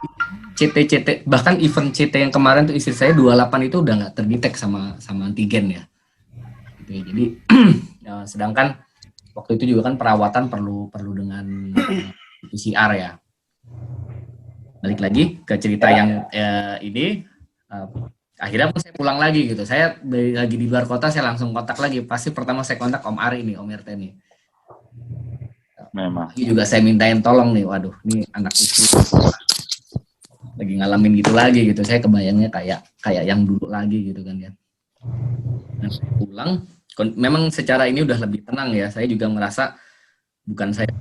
CT bahkan event CT yang kemarin tuh istri saya 28 itu udah nggak terdetek sama antigen ya. Gitu ya. Jadi sedangkan waktu itu juga kan perawatan perlu dengan PCR ya. Balik lagi ke cerita yang ini, akhirnya saya pulang lagi gitu. Saya lagi di luar kota, saya langsung kontak lagi. Pasti pertama saya kontak Om Ari nih, Om RT nih. Memang. Juga saya mintain tolong nih, waduh, ini anak istri lagi ngalamin gitu lagi gitu. Saya kebayangnya kayak yang dulu lagi gitu kan ya. Nah, pulang, memang secara ini udah lebih tenang ya. Saya juga merasa bukan saya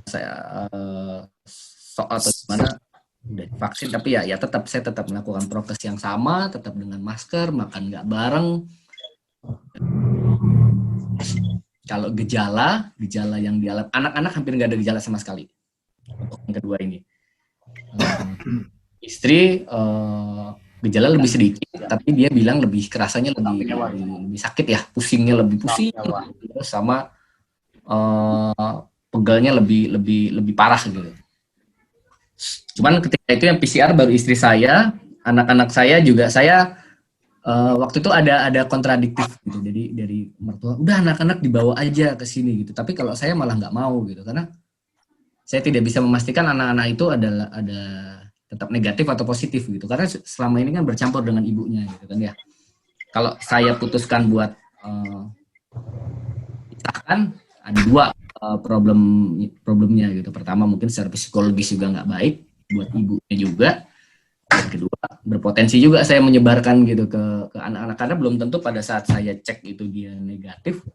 sok atau gimana udah vaksin, tapi ya saya tetap melakukan prokes yang sama, tetap dengan masker, makan nggak bareng. Kalau gejala yang dialami anak-anak hampir nggak ada gejala sama sekali. Untuk yang kedua ini, istri gejala lebih sedikit, tapi dia bilang lebih kerasanya lebih sakit ya, pusingnya lebih pusing, terus sama pegalnya lebih parah gitu. Cuman ketika itu yang PCR baru istri saya, anak-anak saya juga saya waktu itu ada kontradiktif gitu. Jadi dari mertua, udah anak-anak dibawa aja ke sini gitu. Tapi kalau saya malah nggak mau gitu, karena saya tidak bisa memastikan anak-anak itu ada tetap negatif atau positif gitu. Karena selama ini kan bercampur dengan ibunya gitu kan ya. Kalau saya putuskan buat pisahkan, ada dua problemnya gitu. Pertama mungkin secara psikologis juga nggak baik buat ibunya juga. Yang kedua berpotensi juga saya menyebarkan gitu ke anak-anak, karena belum tentu pada saat saya cek itu dia negatif,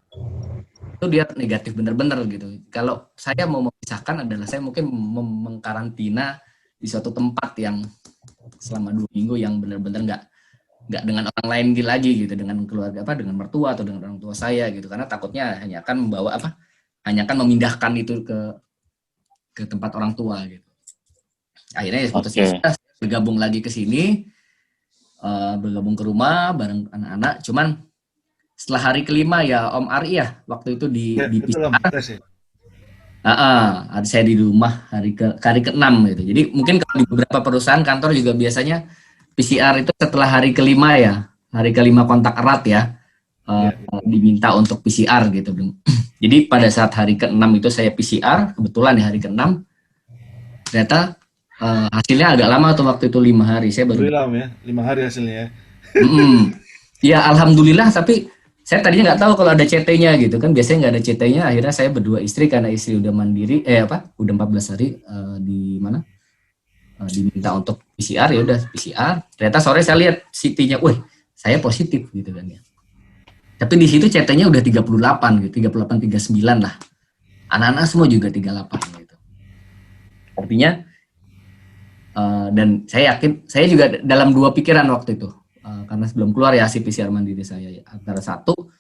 itu dia negatif bener-bener gitu. Kalau saya mau memisahkan adalah saya mungkin mengkarantina di suatu tempat yang selama 2 minggu yang bener-bener nggak dengan orang lain lagi gitu, dengan keluarga dengan mertua atau dengan orang tua saya gitu, karena takutnya hanya akan membawa hanya akan memindahkan itu ke tempat orang tua gitu. Akhirnya saya bergabung lagi ke sini, bergabung ke rumah bareng anak-anak. Cuman setelah hari kelima ya Om Ari ya, waktu itu di PCR. Saya di rumah hari ke-6 gitu. Jadi mungkin kalau di beberapa perusahaan kantor juga biasanya PCR itu setelah hari kelima ya, hari kelima kontak erat ya, diminta untuk PCR gitu. Jadi pada saat hari ke-6 itu saya PCR, kebetulan ya hari ke-6, ternyata hasilnya agak lama tuh, waktu itu 5 hari. Saya baru lama ya, 5 hari hasilnya ya. Ya alhamdulillah, tapi saya tadinya nggak tahu kalau ada CT-nya gitu kan. Biasanya nggak ada CT-nya, akhirnya saya berdua istri, karena istri udah mandiri, udah 14 hari diminta untuk PCR, ya udah PCR. Ternyata sore saya lihat CT-nya, saya positif gitu kan ya. Tapi di situ CT-nya udah 38 gitu, 39 lah. Anak-anak semua juga 38 gitu. Artinya dan saya yakin, saya juga dalam 2 pikiran waktu itu. Karena sebelum keluar ya hasil PCR mandiri saya, antara satu,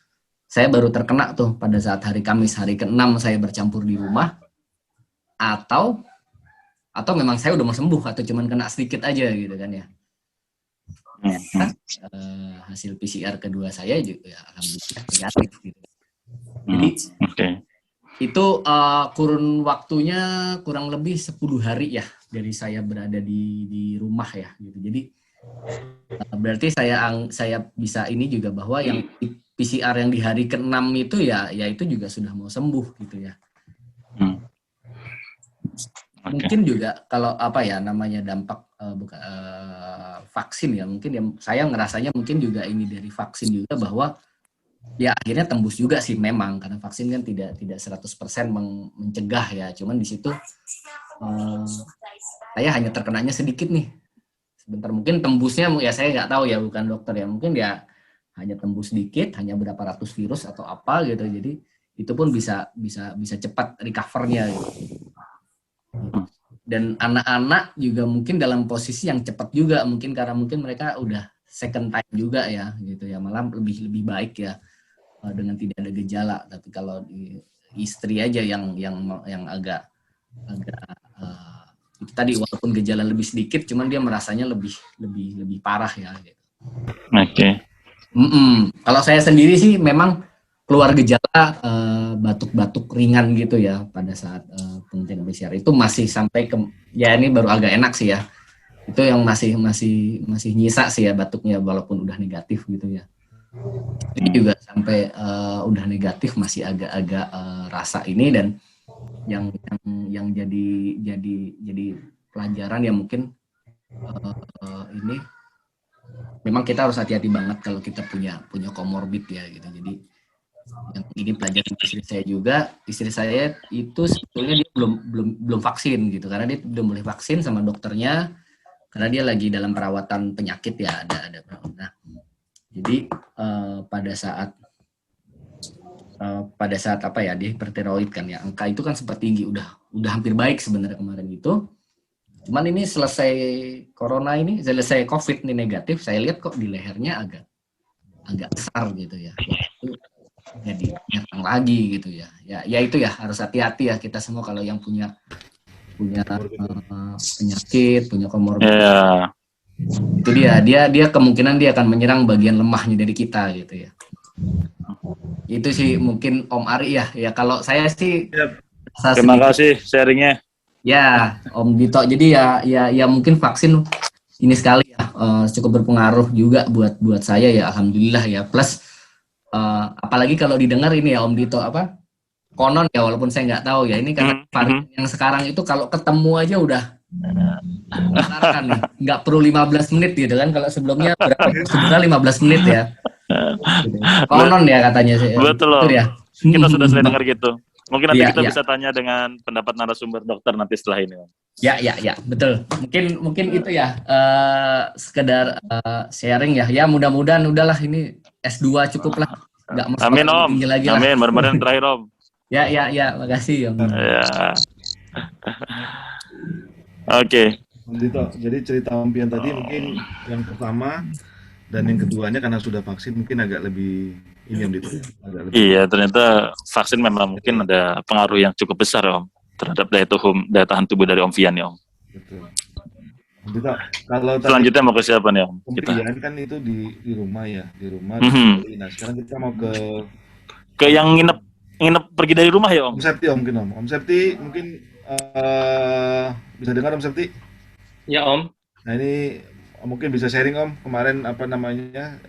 saya baru terkena tuh pada saat hari Kamis, hari ke-6 saya bercampur di rumah, atau memang saya udah mau sembuh atau cuman kena sedikit aja gitu kan ya. Hasil PCR kedua saya juga alhamdulillah negatif gitu. Jadi itu kurun waktunya kurang lebih 10 hari ya dari saya berada di rumah ya gitu. Jadi berarti saya bisa ini juga bahwa yang PCR yang di hari ke-6 itu ya itu juga sudah mau sembuh gitu ya. Mungkin juga kalau namanya dampak vaksin ya, mungkin ya saya ngerasanya mungkin juga ini dari vaksin juga, bahwa ya akhirnya tembus juga sih memang, karena vaksin kan tidak 100% mencegah ya, cuman di situ saya hanya terkenanya sedikit nih sebentar, mungkin tembusnya ya saya nggak tahu ya, bukan dokter ya, mungkin ya hanya tembus sedikit, hanya berapa ratus virus atau apa gitu, jadi itu pun bisa cepat recover-nya gitu. Dan anak-anak juga mungkin dalam posisi yang cepat juga, mungkin karena mungkin mereka udah second time juga ya gitu ya, malah lebih baik ya dengan tidak ada gejala. Tapi kalau istri aja yang agak itu tadi, walaupun gejala lebih sedikit, cuman dia merasanya lebih parah ya gitu. Kalau saya sendiri sih memang keluar gejala batuk-batuk ringan gitu ya pada saat penelitian PCR itu masih sampai ke, ya ini baru agak enak sih ya, itu yang masih nyisa sih ya batuknya walaupun udah negatif gitu ya. Jadi juga sampai udah negatif masih agak-agak rasa ini, dan yang jadi pelajaran ya mungkin ini memang kita harus hati-hati banget kalau kita punya komorbid ya gitu. Jadi yang ini pelajaran istri saya juga. Istri saya itu sebetulnya dia belum vaksin gitu, karena dia belum boleh vaksin sama dokternya karena dia lagi dalam perawatan penyakit ya, ada. Nah, jadi pada saat apa ya, dia hipertiroid kan ya, angka itu kan sempat tinggi, udah hampir baik sebenarnya kemarin itu. Cuman ini selesai corona ini, selesai COVID nih negatif, saya lihat kok di lehernya agak besar gitu ya. Itu jadi nyerang lagi gitu ya. Ya itu ya, harus hati-hati ya kita semua kalau yang punya penyakit, punya komorbid. Yeah. Itu dia kemungkinan dia akan menyerang bagian lemahnya dari kita gitu ya. Itu sih mungkin Om Ari ya. Ya kalau saya sih terima kasih sharingnya. Ya, Om Dito. Jadi ya mungkin vaksin ini sekali ya cukup berpengaruh juga buat saya ya, alhamdulillah ya. Plus apalagi kalau didengar ini ya Om Dito apa? Konon ya, walaupun saya nggak tahu ya, ini karena varian yang sekarang itu kalau ketemu aja udah kan, nggak perlu 15 menit gitu kan, kalau sebelumnya sebenarnya 15 menit ya. Konon ya katanya sih. Betul ya. Kita sudah sering dengar gitu. Mungkin nanti kita bisa tanya dengan pendapat narasumber dokter nanti setelah ini. Ya, betul. Mungkin itu ya sekedar sharing ya. Ya mudah-mudahan udahlah ini S2 cukup lah. Amin Om. Amin. Mudah-mudahan terakhir Om. Ya, makasih Om. Ya. Oke. Om Dito, jadi cerita Om Pian tadi mungkin yang pertama dan yang keduanya karena sudah vaksin mungkin agak lebih ini Om Dito. Iya, ternyata vaksin memang mungkin ada pengaruh yang cukup besar Om terhadap daya tahan tubuh dari Om Pian ya Om. Betul. Om Dito, kalau selanjutnya mau ke siapa nih Om? Om Pian kan itu di rumah ya, di rumah. Nah sekarang kita mau ke yang nginep pergi dari rumah ya Om. Om Septi Om, Om Septi mungkin bisa dengar Om Septi? Ya Om. Nah ini mungkin bisa sharing Om kemarin apa namanya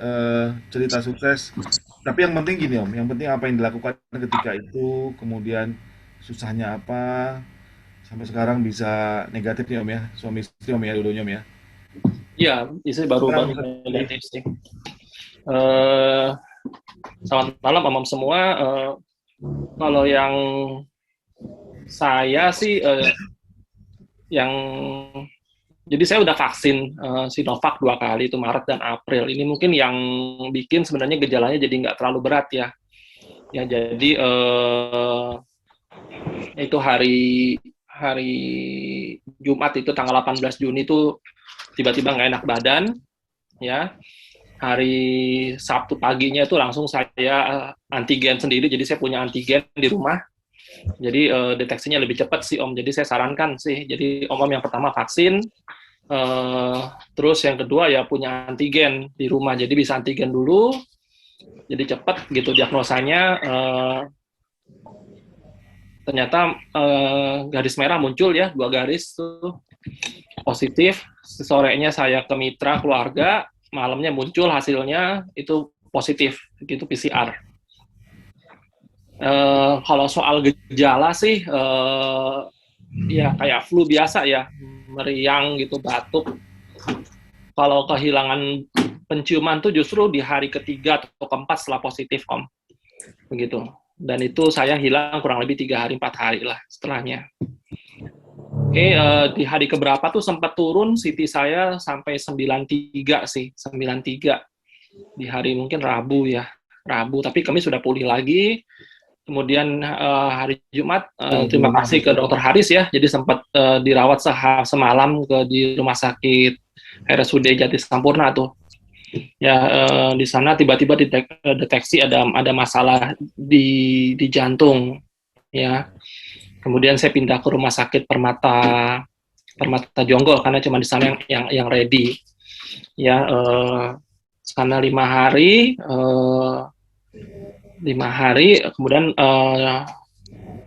cerita sukses. Tapi yang penting gini Om, yang penting apa yang dilakukan ketika itu, kemudian susahnya apa, sampai sekarang bisa negatif nih Om ya, suami istri Om ya, dulunya Om ya. Iya, istri baru negatif sih. Selamat malam Om semua. Kalau yang saya sih jadi saya udah vaksin Sinovac 2 kali itu Maret dan April. Ini mungkin yang bikin sebenarnya gejalanya jadi nggak terlalu berat ya. Ya jadi itu hari Jumat itu tanggal 18 Juni itu tiba-tiba nggak enak badan ya. Hari Sabtu paginya itu langsung saya antigen sendiri, jadi saya punya antigen di rumah. Jadi deteksinya lebih cepat sih Om. Jadi saya sarankan sih, jadi Om yang pertama vaksin, terus yang kedua ya punya antigen di rumah. Jadi bisa antigen dulu, jadi cepat gitu diagnosanya. Ternyata garis merah muncul ya, 2 garis tuh positif. Sorenya saya ke mitra keluarga, malamnya muncul hasilnya itu positif, gitu PCR. Kalau soal gejala sih, ya kayak flu biasa ya, meriang gitu, batuk. Kalau kehilangan penciuman tuh justru di hari ketiga atau keempat setelah positif Om, begitu. Dan itu saya hilang kurang lebih 3 hari 4 hari lah setelahnya. Oke, di hari keberapa tuh sempat turun CT saya sampai 93 sih, 93 di hari mungkin Rabu ya, tapi kami sudah pulih lagi. Kemudian hari Jumat, terima kasih ke Dokter Haris ya, jadi sempat dirawat semalam di rumah sakit RSUD Jati Sampurna tuh. Ya di sana tiba-tiba dideteksi ada masalah di jantung ya. Kemudian saya pindah ke rumah sakit Permata Jonggol karena cuma di sana yang ready. Ya, sana 5 hari, 5 hari, kemudian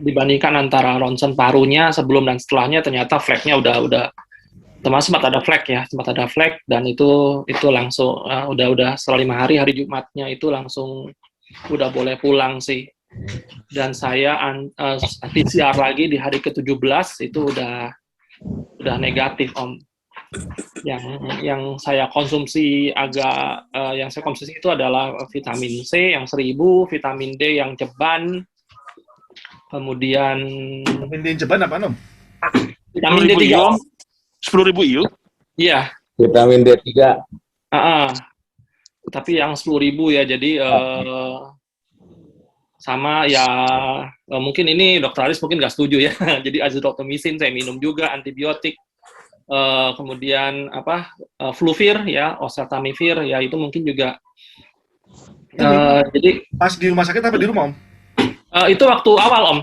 dibandingkan antara ronsen parunya sebelum dan setelahnya ternyata flagnya udah sempat ada flag dan itu langsung udah setelah 5 hari, hari Jumatnya itu langsung udah boleh pulang sih. Dan saya PCR lagi di hari ke-17 itu udah negatif, Om. Yang saya konsumsi itu adalah vitamin C yang 1000, vitamin D yang ceban, kemudian vitamin D yang ceban apa, Om? Vitamin D3, Om. 10.000 IU? Iya. Vitamin D3. Tapi yang 10.000 ya, jadi sama ya, mungkin ini Dokter Aris mungkin nggak setuju ya. Jadi azithromycin saya minum juga, antibiotik. Kemudian Fluvir ya, oseltamivir ya, itu mungkin juga. Jadi pas di rumah sakit apa di rumah, Om? Itu waktu awal, Om.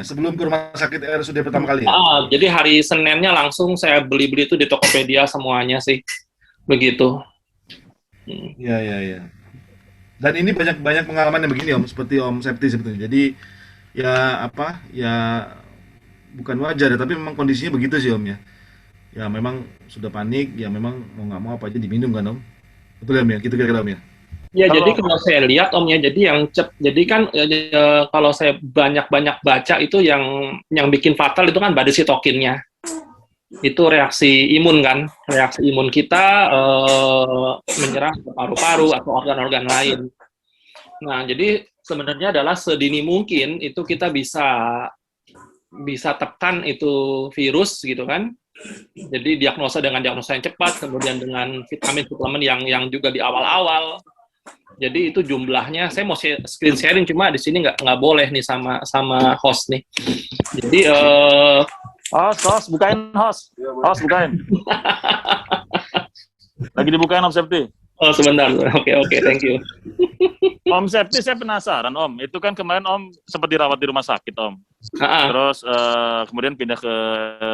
Sebelum ke rumah sakit RSUD pertama kali ya? Jadi hari Seninnya langsung saya beli itu di Tokopedia semuanya sih, begitu. Iya. Dan ini banyak pengalaman yang begini, Om, seperti Om Septi sebetulnya. Jadi ya bukan wajar, tapi memang kondisinya begitu sih, Om ya. Ya memang sudah panik, ya memang mau nggak mau apa aja diminum kan, Om. Betul ya, Om ya? Gitu kira-kira, Om ya? Ya, jadi kalau saya lihat, Om ya, jadi kan kalau saya banyak baca itu yang bikin fatal itu kan body cytokine-nya. Itu reaksi imun kan, reaksi imun kita menyerang ke paru-paru atau organ-organ lain. Nah, jadi sebenarnya adalah sedini mungkin itu kita bisa tekan itu virus gitu kan. Jadi diagnosa dengan diagnosa yang cepat, kemudian dengan vitamin suplemen yang juga di awal-awal. Jadi itu jumlahnya, saya mau screen sharing, cuma di sini nggak boleh nih sama host nih. Jadi host bukain host bukain. Lagi dibukain, Om Septi. Oh sebentar, oke, thank you. Om Septi, saya penasaran, Om. Itu kan kemarin Om sempat dirawat di rumah sakit, Om. Terus kemudian pindah ke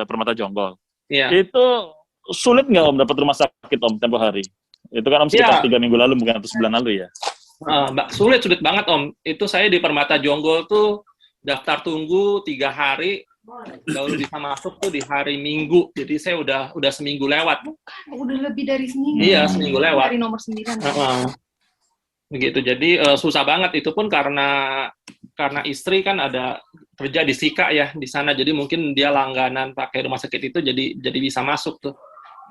Permata Jonggol. Iya. Itu sulit nggak, Om, dapat rumah sakit, Om, tempo hari? Itu kan Om sekitar 3 minggu lalu mungkin atau sebulan lalu ya? Sulit banget, Om. Itu saya di Permata Jonggol tuh daftar tunggu 3 hari, baru bisa masuk tuh di hari Minggu. Jadi saya udah seminggu lewat. Udah lebih dari seminggu. Iya, seminggu lewat. Dari nomor 9. Begitu. Jadi susah banget. Itu pun karena istri kan ada kerja di Sika ya di sana. Jadi mungkin dia langganan pakai rumah sakit itu jadi bisa masuk tuh.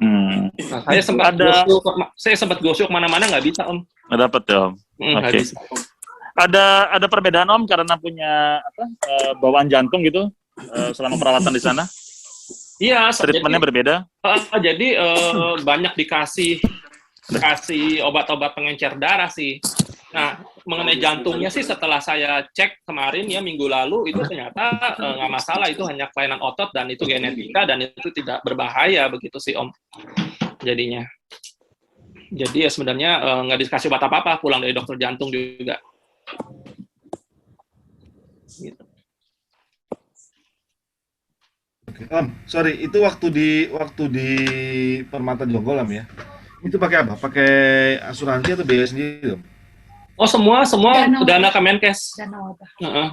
Nah, saya sempat gosok mana-mana nggak bisa, Om. Nggak dapat ya, Om. Oke. Ada perbedaan, Om, karena punya bawaan jantung gitu selama perawatan di sana? Iya. Treatmentnya berbeda? Jadi banyak dikasih obat-obat pengencer darah sih. Nah, mengenai jantungnya sih setelah saya cek kemarin ya minggu lalu itu ternyata nggak masalah, itu hanya kelainan otot dan itu genetika dan itu tidak berbahaya begitu sih, Om. Jadinya. Jadi ya sebenarnya nggak dikasih obat apa-apa pulang dari dokter jantung juga. Gitu. Oke, Om, sorry, itu waktu di Permata Jonggol, Om ya. Itu pakai apa? Pakai asuransi atau biaya sendiri, Om? Oh, semua dana Kemenkes.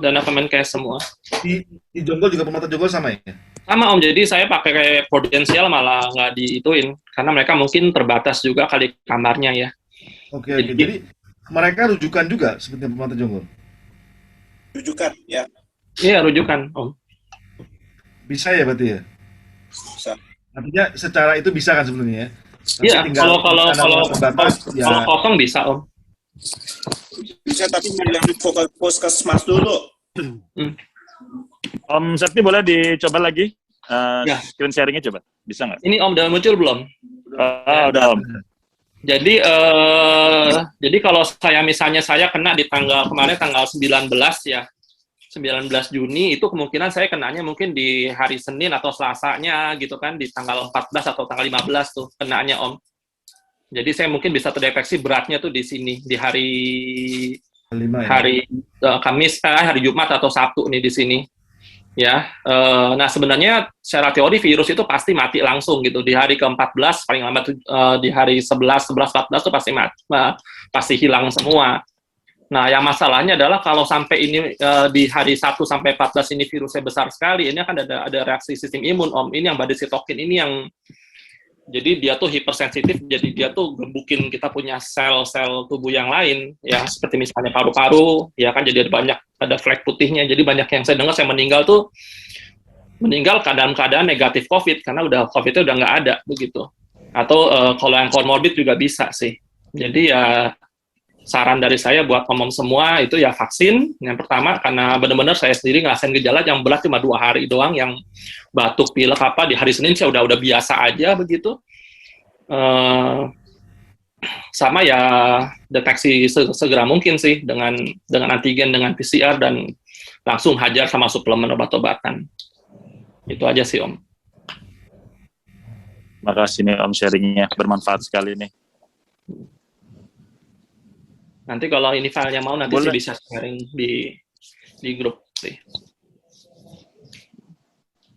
Dana Kemenkes semua. Di Jonggol juga, Permata Jonggol sama ya? Sama, Om. Jadi saya pakai kayak prudensial malah nggak diituin karena mereka mungkin terbatas juga kali kamarnya ya. Oke. Jadi mereka rujukan juga seperti Permata Jonggol. Rujukan, ya. Iya, rujukan, Om. Bisa ya berarti ya? Bisa. Artinya secara itu bisa kan sebenarnya ya? Iya, kalau kosong bisa, Om. Bisa, tapi bilang di puskesmas dulu. Om Septi boleh dicoba lagi? Screen sharingnya coba, bisa nggak? Ini Om udah muncul belum? Udah, Om. Jadi kalau misalnya saya kena di tanggal 19 ya, 19 Juni itu kemungkinan saya kenanya mungkin di hari Senin atau Selasanya gitu kan, di tanggal 14 atau tanggal 15 tuh kenanya, Om. Jadi saya mungkin bisa terdeteksi beratnya tuh di sini di hari Kamis, hari Jumat atau Sabtu nih di sini. Ya, nah sebenarnya secara teori virus itu pasti mati langsung gitu di hari ke-14 paling lambat di hari 11, 14 tuh pasti mati, pasti hilang semua. Nah, yang masalahnya adalah kalau sampai ini di hari 1 sampai 14 ini virusnya besar sekali, ini akan ada reaksi sistem imun, Om. Ini yang body cytokine ini Jadi dia tuh hipersensitif, jadi dia tuh gebukin kita punya sel-sel tubuh yang lain, ya seperti misalnya paru-paru, ya kan jadi ada flek putihnya. Jadi banyak yang saya dengar saya meninggal keadaan negatif COVID karena COVID-nya udah nggak ada begitu. Atau kalau yang comorbid juga bisa sih. Jadi ya saran dari saya buat omom semua itu ya vaksin yang pertama, karena benar-benar saya sendiri ngerasain gejala yang berat cuma 2 hari doang, yang batuk pilek apa di hari Senin saya udah biasa aja begitu. Sama ya deteksi segera mungkin sih dengan antigen, dengan PCR, dan langsung hajar sama suplemen obat-obatan. Itu aja sih Om. Makasih nih Om, sharingnya bermanfaat sekali nih. Nanti kalau ini filenya mau nanti saya bisa sharing di grup sih.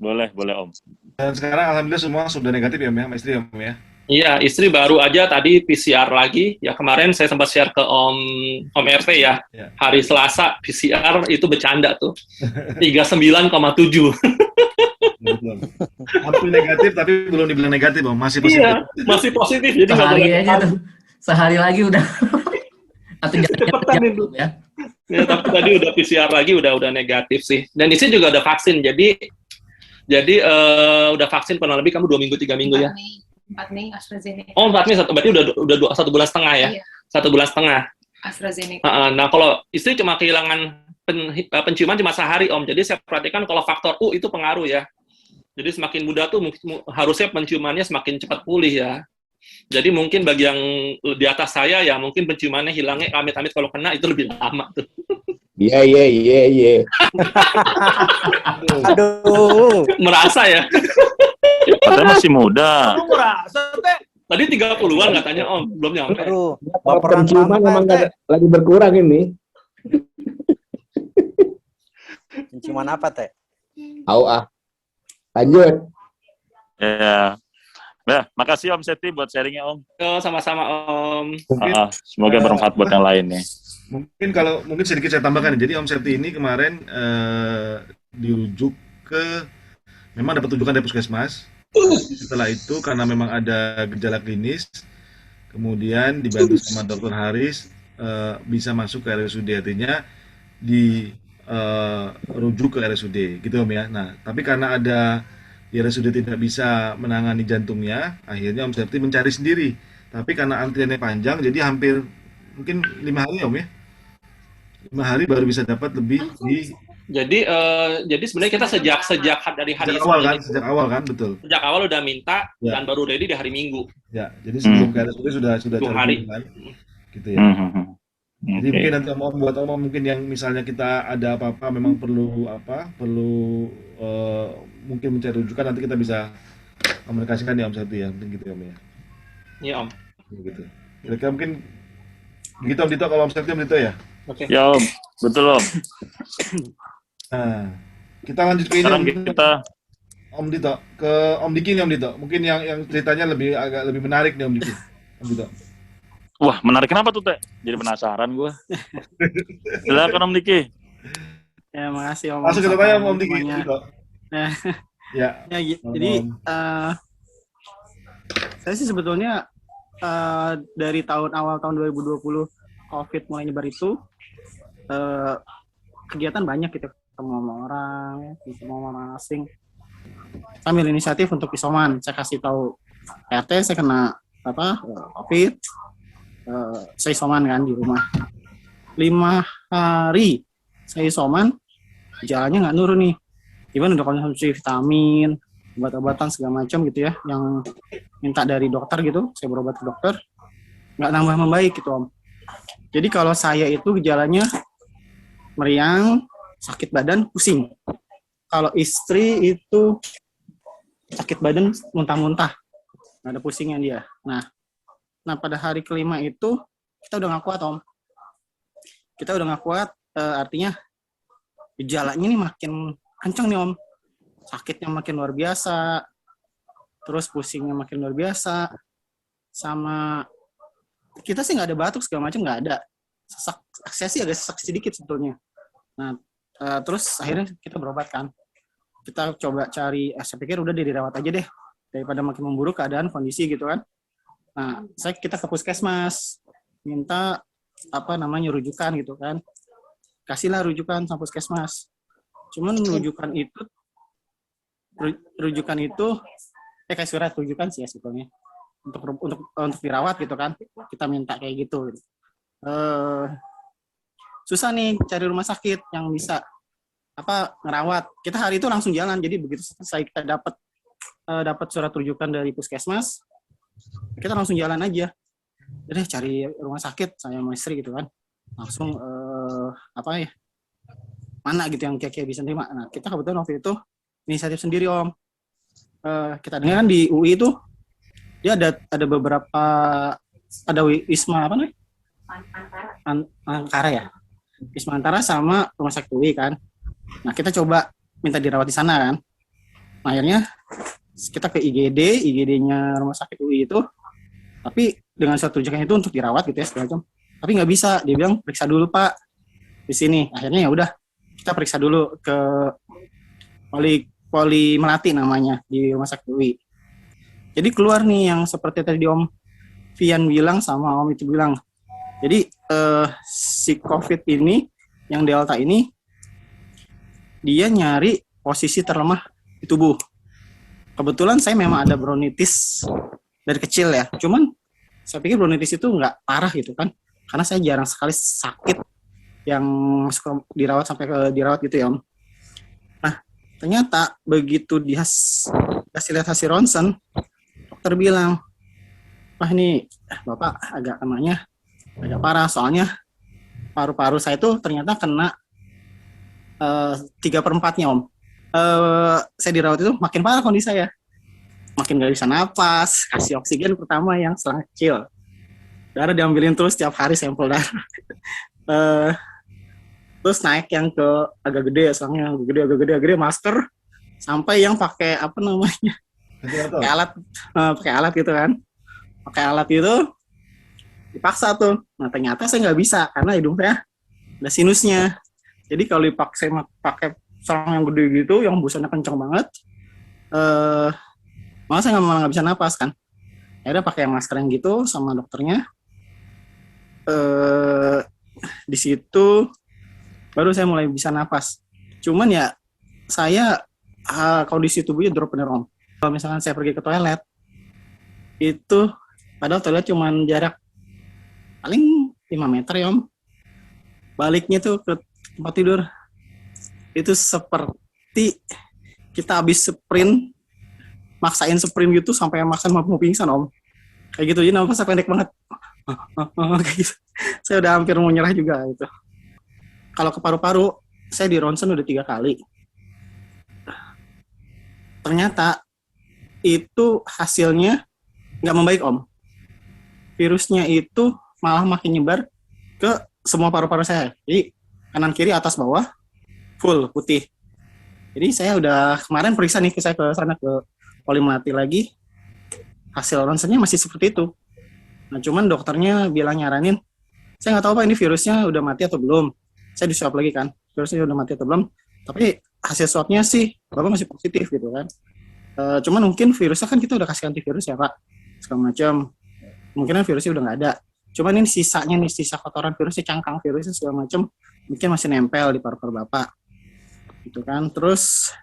Boleh Om. Dan sekarang alhamdulillah semua sudah negatif ya Om ya, istri Om ya? Iya, istri baru aja tadi PCR lagi. Ya kemarin saya sempat share ke Om RT ya. Hari Selasa PCR itu bercanda tuh. 39,7. Hampir negatif tapi belum dibilang negatif Om, masih positif. Iya, masih positif. Jadi sehari aja tuh. Sehari lagi udah. Atau cepetan itu. Ya, tapi tadi udah PCR lagi udah negatif sih. Dan di sini juga ada vaksin. Jadi udah vaksin kurang lebih kamu 2 minggu 3 minggu ya. 4 Mei AstraZeneca. Oh, 4 Mei berarti udah 1,5 bulan ya? Iya. 1,5 bulan. AstraZeneca. Nah, kalau istri cuma kehilangan penciuman cuma sehari Om. Jadi saya perhatikan kalau faktor U itu pengaruh ya. Jadi semakin muda tuh harusnya penciumannya semakin cepat pulih ya. Jadi mungkin bagi yang di atas saya ya mungkin penciumannya hilangnya amit-amit kalau kena itu lebih lama tuh. Iya. Aduh. Merasa ya. Katanya masih muda. Aku merasa teh. Tadi 30-an katanya Om, belum nyampe. Aduh. Penciuman memang lagi berkurang ini. Penciuman apa teh? Lanjut. Ya. Nah, makasih Om Seti buat sharingnya Om. Sama-sama Om. Semoga bermanfaat buat yang lain nih. Mungkin sedikit saya tambahkan. Jadi Om Seti ini kemarin dirujuk memang dapat rujukan dari puskesmas. Setelah itu karena memang ada gejala klinis, kemudian dibantu sama Dr. Haris bisa masuk ke RSUD, artinya rujuk ke RSUD gitu Om ya. Nah, tapi karena ada di RSUD tidak bisa menangani jantungnya, akhirnya Om Septi mencari sendiri. Tapi karena antriannya panjang, jadi hampir mungkin 5 hari Om ya. 5 hari baru bisa dapat lebih di. Jadi sebenarnya kita sejak dari hari sejak awal kan, betul. Sejak awal udah minta dan baru ready di hari Minggu. Ya, jadi sebelum ke RSUD sudah 2 hari. Kan? Gitu ya. Jadi mungkin nanti buat Om mungkin yang misalnya kita ada apa-apa memang perlu mungkin mencari rujukan, nanti kita bisa komunikasikan ya Om Sati ya, mungkin gitu ya Om ya. Iya Om. Gitu. Kira-kira mungkin begitu Om Dito, kalau Om Sati Om Dito ya. Oke. Ya Om, betul Om. Nah, kita lanjut ke ini. Sekarang kita Om Dito, ke Om Diki nih Om Dito. Mungkin yang ceritanya agak lebih menarik nih Om Diki. Om Dito. Wah, menarik kenapa tuh Teh? Jadi penasaran gue. Silakan Om Diki. Ya, makasih Om. Langsung kita tanya Om Diki. Jadi saya sih sebetulnya dari awal tahun 2020 COVID mulai nyebar itu kegiatan banyak gitu, ketemu sama orang, ketemu sama orang asing. Saya ambil inisiatif untuk isoman. Saya kasih tahu RT saya kena COVID. Saya isoman kan di rumah 5 hari saya isoman, gejalanya nggak nurun nih, even udah konsumsi vitamin, obat-obatan segala macam gitu ya, yang minta dari dokter gitu, saya berobat ke dokter, nggak nambah membaik gitu Om. Jadi kalau saya itu gejalanya meriang, sakit badan, pusing. Kalau istri itu sakit badan, muntah-muntah, nggak ada pusingnya dia. Nah, pada hari kelima itu kita udah nggak kuat Om. Kita udah nggak kuat, artinya gejalanya nih makin kenceng nih Om. Sakitnya makin luar biasa, terus pusingnya makin luar biasa, sama kita sih nggak ada batuk segala macam, nggak ada. Saya sih agak sesak sedikit sebetulnya. Nah, terus akhirnya kita berobat kan. Kita coba cari, saya pikir udah dirawat aja deh. daripada makin memburuk keadaan kondisi gitu kan. Nah, kita ke puskesmas minta rujukan gitu kan. Kasihlah rujukan sama puskesmas. Cuman rujukan itu kayak surat rujukan sih ya sebetulnya. Untuk dirawat gitu kan. Kita minta kayak gitu. Susah nih cari rumah sakit yang bisa ngerawat. Kita hari itu langsung jalan. Jadi begitu selesai kita dapat surat rujukan dari puskesmas, kita langsung jalan aja. Jadi cari rumah sakit saya sama istri gitu kan. Langsung mana gitu yang kira-kira bisa terima. Nah, kita kebetulan waktu itu inisiatif sendiri Om. Kita dengar kan di UI itu dia ada beberapa Wisma Antara ya. Wisma Antara sama rumah sakit UI kan. Nah, kita coba minta dirawat di sana kan. Nah, akhirnya kita ke IGD-nya rumah sakit UI itu, tapi dengan suatu rujukan itu untuk dirawat gitu ya segala macam. Tapi nggak bisa, dia bilang periksa dulu Pak di sini. Akhirnya ya udah kita periksa dulu ke Poli Melati namanya di rumah sakit UI. Jadi keluar nih yang seperti tadi Om Vian bilang sama Om itu bilang. Jadi si COVID ini yang Delta ini dia nyari posisi terlemah di tubuh. Kebetulan saya memang ada bronkitis dari kecil ya. Cuman saya pikir bronkitis itu nggak parah gitu kan. Karena saya jarang sekali sakit yang suka dirawat sampai ke dirawat gitu ya Om. Nah, ternyata begitu dikasih lihat hasil ronsen, dokter bilang, wah ini Bapak agak parah soalnya paru-paru saya itu ternyata kena 3/4-nya Om. Saya dirawat itu makin parah kondisi saya. Makin gak bisa napas, kasih oksigen pertama yang selang kecil. Darah diambilin terus tiap hari sampel darah. Terus naik yang ke agak gede, selangnya agak gede, masker, sampai yang pakai pakai alat gitu kan. Pakai alat itu dipaksa tuh. Nah ternyata saya nggak bisa karena hidung saya ada sinusnya. Jadi kalau pakai selang yang gede gitu, yang busannya kencang banget, malah saya nggak bisa napas kan. Akhirnya pakai masker yang gitu sama dokternya. Di situ baru saya mulai bisa napas. Cuman ya saya kondisi tubuhnya drop bener Om. Kalau misalkan saya pergi ke toilet, itu padahal toilet cuman jarak paling 5 meter ya Om. Baliknya tuh ke tempat tidur itu seperti kita habis maksain sprint gitu sampai maksain mau pingsan Om. Kayak gitu, jadi nafasnya pendek banget. Kayak gitu. Saya udah hampir mau nyerah juga gitu. Kalau ke paru-paru, saya di ronsen udah 3 kali. Ternyata itu hasilnya nggak membaik Om. Virusnya itu malah makin nyebar ke semua paru-paru saya. Jadi kanan kiri atas bawah full putih. Jadi saya udah kemarin periksa nih saya ke sana ke Poli Melati lagi. Hasil ronsennya masih seperti itu. Nah cuman dokternya bilang nyaranin, saya nggak tahu Pak ini virusnya udah mati atau belum. Saya di swab lagi kan, virusnya udah mati atau belum. Tapi hasil swabnya sih Bapak masih positif gitu kan. Cuman mungkin virusnya kan kita udah kasih antivirus ya Pak, segala macam. Mungkin virusnya udah nggak ada. Cuman ini sisanya nih, sisa kotoran virusnya, cangkang virusnya segala macam, mungkin masih nempel di paru-paru Bapak. Gitu kan. Terus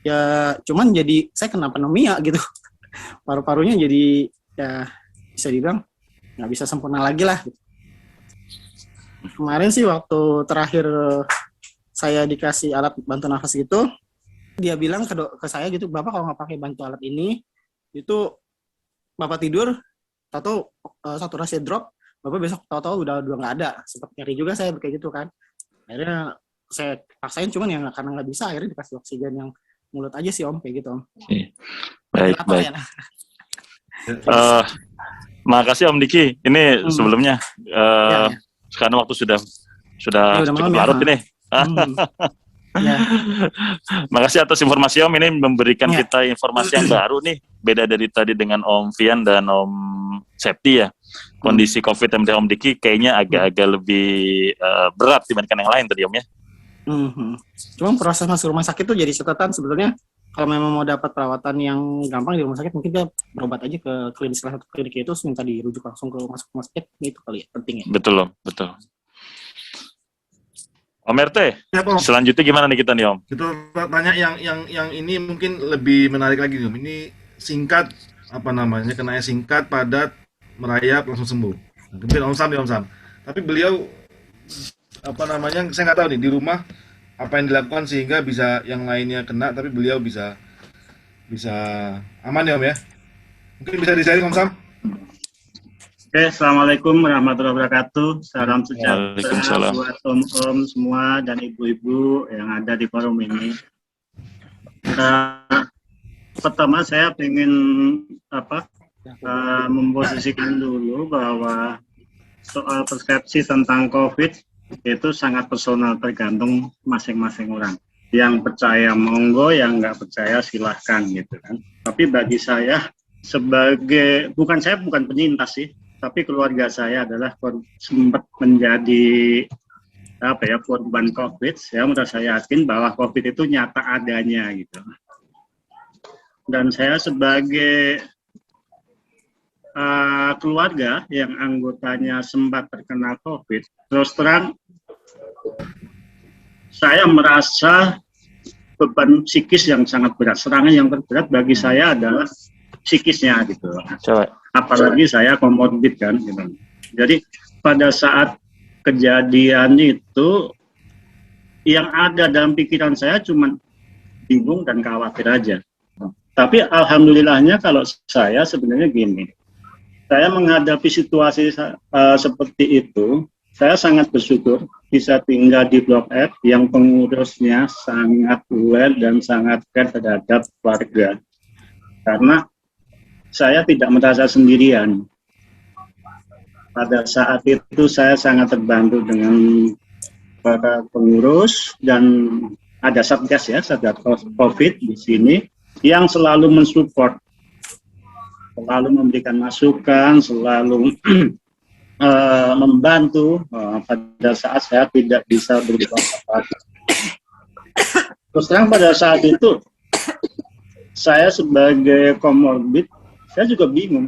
ya cuman jadi saya kena pneumonia gitu. Paru-parunya jadi ya bisa dibilang nggak bisa sempurna lagi lah. Kemarin sih waktu terakhir saya dikasih alat bantu nafas gitu, dia bilang ke saya gitu, Bapak kalau nggak pakai bantu alat ini, itu Bapak tidur, tahu saturasi drop, Bapak besok tahu-tahu udah nggak ada. Sempat nyari juga saya kayak gitu kan. Akhirnya saya paksain, cuman ya karena nggak bisa, akhirnya dikasih oksigen yang mulut aja sih Om, kayak gitu Om. Baik. Makasih Om Diki. Ini sebelumnya sekarang waktu sudah cukup larut ini. Makasih atas informasi Om, ini memberikan kita informasi yang baru nih, beda dari tadi dengan Om Vian dan Om Septi ya. Kondisi COVID yang Om Diki kayaknya agak-agak lebih berat dibandingkan yang lain tadi Om ya. Cuma proses masuk rumah sakit tuh jadi catatan sebetulnya. kalau memang mau dapat perawatan yang gampang di rumah sakit, mungkin dia berobat aja ke klinik salah satu klinik itu, terus minta dirujuk langsung ke rumah sakit, itu kali ya pentingnya. Betul Om, betul. Om RT, selanjutnya gimana nih kita nih Om? Kita tanya yang ini mungkin lebih menarik lagi Om. Ini singkat, apa namanya, kenanya singkat, padat, merayap, langsung sembuh. Mungkin Om Sam. Tapi beliau, apa namanya, saya nggak tahu nih di rumah apa yang dilakukan sehingga bisa yang lainnya kena, tapi beliau bisa aman ya Om ya. Mungkin bisa di-sharing Om Sam. Oke, Assalamualaikum warahmatullahi wabarakatuh. Salam sejahtera buat om-om semua dan ibu-ibu yang ada di forum ini. Pertama saya ingin memposisikan dulu bahwa soal persepsi tentang COVID itu sangat personal, tergantung masing-masing orang. Yang percaya monggo, yang nggak percaya silahkan gitu kan. Tapi bagi saya bukan penyintas sih, tapi keluarga saya adalah sempat menjadi korban COVID. Saya merasa yakin bahwa COVID itu nyata adanya gitu. Dan saya sebagai keluarga yang anggotanya sempat terkena COVID, terus terang saya merasa beban psikis yang sangat berat. Serangan yang terberat bagi saya adalah psikisnya gitu. Apalagi saya komorbid kan gitu. Jadi pada saat kejadian itu yang ada dalam pikiran saya cuma bingung dan khawatir aja. Tapi alhamdulillahnya kalau saya sebenarnya gini, saya menghadapi situasi seperti itu, saya sangat bersyukur bisa tinggal di Blok F yang pengurusnya sangat aware dan sangat care terhadap warga. Karena saya tidak merasa sendirian. Pada saat itu saya sangat terbantu dengan para pengurus dan ada Satgas ya, Satgas COVID di sini yang selalu mensupport, selalu memberikan masukan, selalu membantu pada saat saya tidak bisa berbuat apa-apa. Terus terang pada saat itu saya sebagai komorbid, saya juga bingung.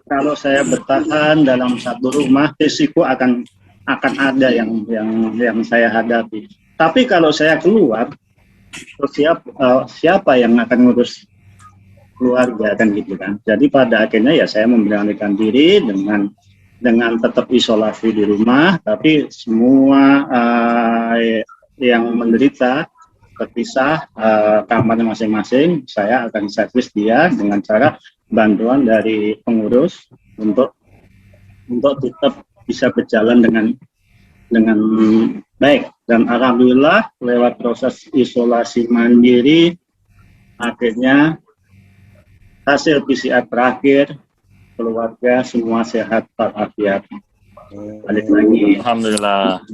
Kalau saya bertahan dalam satu rumah, risiko akan ada yang saya hadapi. Tapi kalau saya keluar, terus siapa yang akan ngurus keluarga kan gitu kan. Jadi pada akhirnya ya saya memberanikan diri dengan tetap isolasi di rumah, tapi semua yang menderita terpisah kamarnya masing-masing, saya akan servis dia dengan cara bantuan dari pengurus untuk tetap bisa berjalan dengan baik. Dan alhamdulillah lewat proses isolasi mandiri akhirnya hasil PCR terakhir keluarga semua sehat walafiat. Balik lagi. Alhamdulillah.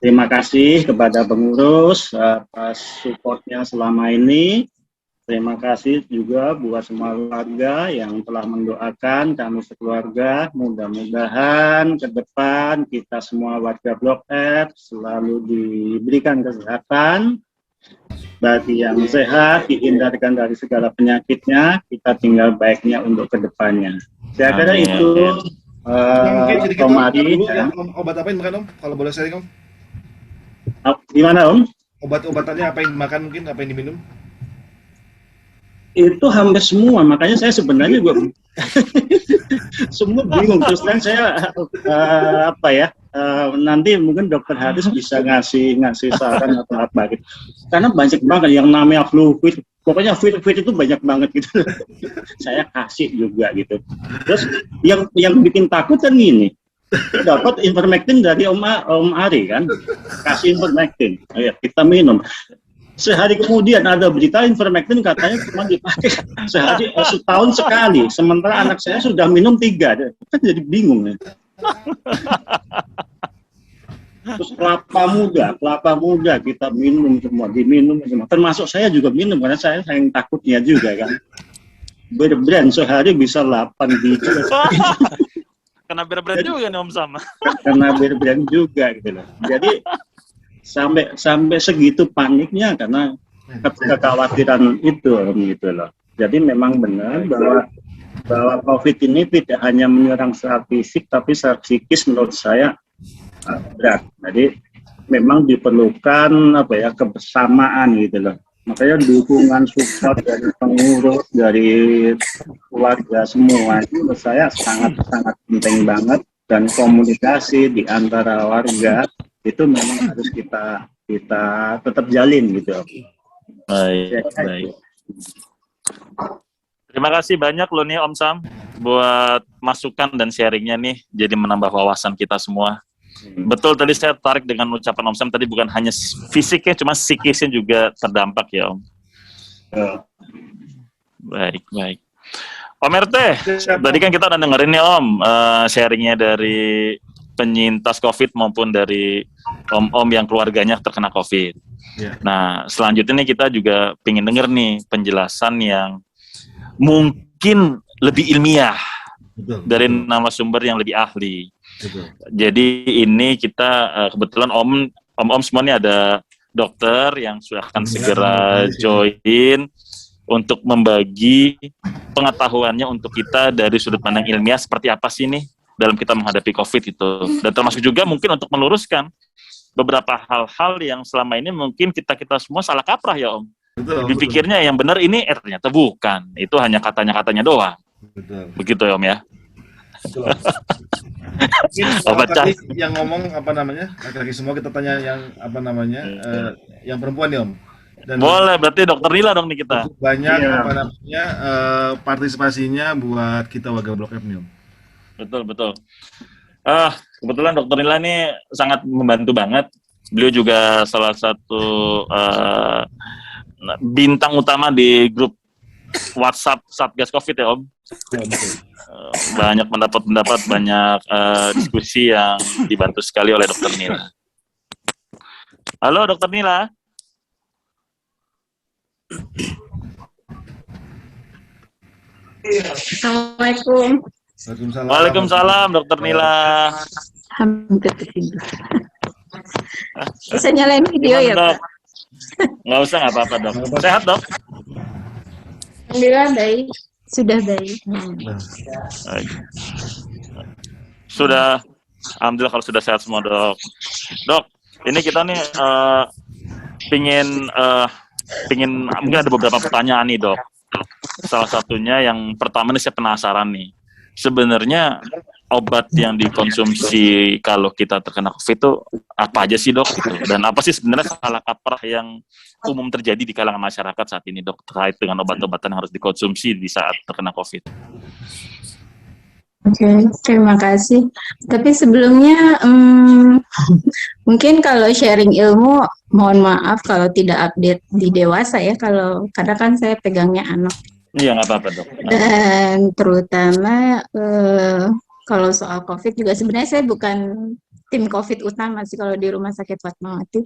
Terima kasih kepada pengurus atas supportnya selama ini. Terima kasih juga buat semua warga yang telah mendoakan kami sekeluarga. Mudah-mudahan ke depan kita semua warga Blok F selalu diberikan kesehatan. Bagi yang sehat, dihindarkan dari segala penyakitnya, kita tinggal baiknya untuk ke depannya. Saya kira itu Om Adi. Obat apa yang dimakan Om? Kalau boleh sharing Om? Gimana Om? Obat-obatannya apa yang dimakan mungkin, apa yang diminum? Itu hampir semua, makanya saya sebenarnya juga semua bingung. Terus kan saya nanti mungkin Dokter Haris bisa ngasih saran atau apa gitu. Karena banyak banget yang namanya flu, pokoknya fit itu banyak banget gitu. Saya kasih juga gitu. Terus yang bikin takut kan gini, dapat ivermectin dari Om Ari kan, kasih ivermectin, ayo kita minum. Sehari kemudian ada berita ivermectin katanya cuma dipakai setahun sekali, sementara anak saya sudah minum 3, kan jadi bingung ya. Terus kelapa muda kita minum semua, diminum semua, termasuk saya juga minum karena saya sayang takutnya juga kan. Berbrand sehari bisa 8 biji. Kena berbrand juga nih Om sama. Kena berbrand juga gitu loh. Jadi sampai segitu paniknya karena kekhawatiran itu gitu loh. Jadi memang benar bahwa COVID ini tidak hanya menyerang secara fisik, tapi secara psikis menurut saya berat. Jadi memang diperlukan kebersamaan gitu loh. Makanya dukungan support dari pengurus, dari keluarga semua itu menurut saya sangat penting banget, dan komunikasi di antara warga itu memang harus kita tetap jalin gitu. Baik. Terima kasih banyak loh nih Om Sam buat masukan dan sharingnya nih, jadi menambah wawasan kita semua. Betul, tadi saya tertarik dengan ucapan Om Sam tadi, bukan hanya fisiknya, cuma psikisnya juga terdampak ya Om. Baik. Om RT, tadi kan kita udah dengerin nih Om sharingnya dari penyintas COVID maupun dari om-om yang keluarganya terkena COVID. Ya. Nah, selanjutnya nih kita juga pengen denger nih penjelasan yang mungkin lebih ilmiah dari narasumber yang lebih ahli. Betul. Jadi ini kita kebetulan om semua nih ada dokter yang sudah akan segera join untuk membagi pengetahuannya untuk kita dari sudut pandang ilmiah seperti apa sih nih dalam kita menghadapi COVID itu. Dan termasuk juga mungkin untuk meluruskan beberapa hal-hal yang selama ini mungkin kita semua salah kaprah ya Om. Dipikirnya yang benar ini ternyata bukan. Itu hanya katanya doang. Betul. Begitu ya Om ya. Betul. Tadi yang ngomong laki-laki semua kita tanya yang yang perempuan nih Om. Dan boleh, berarti Dokter Nila dong nih kita. Banyak partisipasinya buat kita warga Blok F nih Om. Betul. Kebetulan Dokter Nila ini sangat membantu banget. Beliau juga salah satu bintang utama di grup WhatsApp Satgas COVID ya Om. Banyak pendapat, banyak diskusi yang dibantu sekali oleh Dokter Nila. Halo Dokter Nila. Assalamualaikum. Waalaikumsalam Dokter Nila. Hampir ketidur. Bisa nyalain video ya Pak? Nggak usah, nggak apa-apa Dok. Sehat Dok? Alhamdulillah baik. Sudah baik. Sudah, alhamdulillah kalau sudah sehat semua Dok. Dok, ini kita nih pingin mungkin ada beberapa pertanyaan nih Dok. Salah satunya yang pertama nih saya penasaran nih. Sebenarnya obat yang dikonsumsi kalau kita terkena COVID itu apa aja sih Dok? Gitu. Dan apa sih sebenarnya salah kaprah yang umum terjadi di kalangan masyarakat saat ini Dok terkait dengan obat-obatan yang harus dikonsumsi di saat terkena COVID? Oke, terima kasih. Tapi sebelumnya mungkin kalau sharing ilmu, mohon maaf kalau tidak update di dewasa ya, karena kan saya pegangnya anak. Iya, nggak apa-apa Dok. Dan terutama kalau soal COVID juga sebenarnya saya bukan tim COVID utama sih kalau di Rumah Sakit Fatmawati,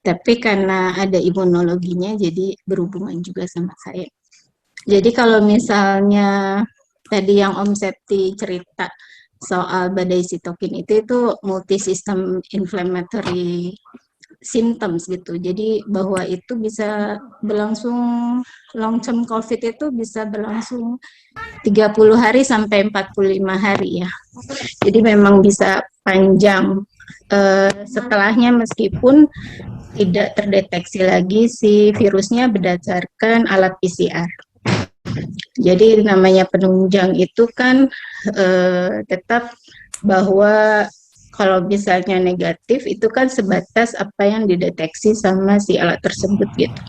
tapi karena ada imunologinya jadi berhubungan juga sama saya. Jadi kalau misalnya tadi yang Om Septi cerita soal badai sitokin itu multisystem inflammatory symptoms gitu. Jadi bahwa itu bisa berlangsung, long term COVID itu bisa berlangsung 30 hari sampai 45 hari ya. Jadi memang bisa panjang setelahnya meskipun tidak terdeteksi lagi si virusnya berdasarkan alat PCR. Jadi namanya penunjang itu kan tetap bahwa kalau misalnya negatif itu kan sebatas apa yang dideteksi sama si alat tersebut gitu.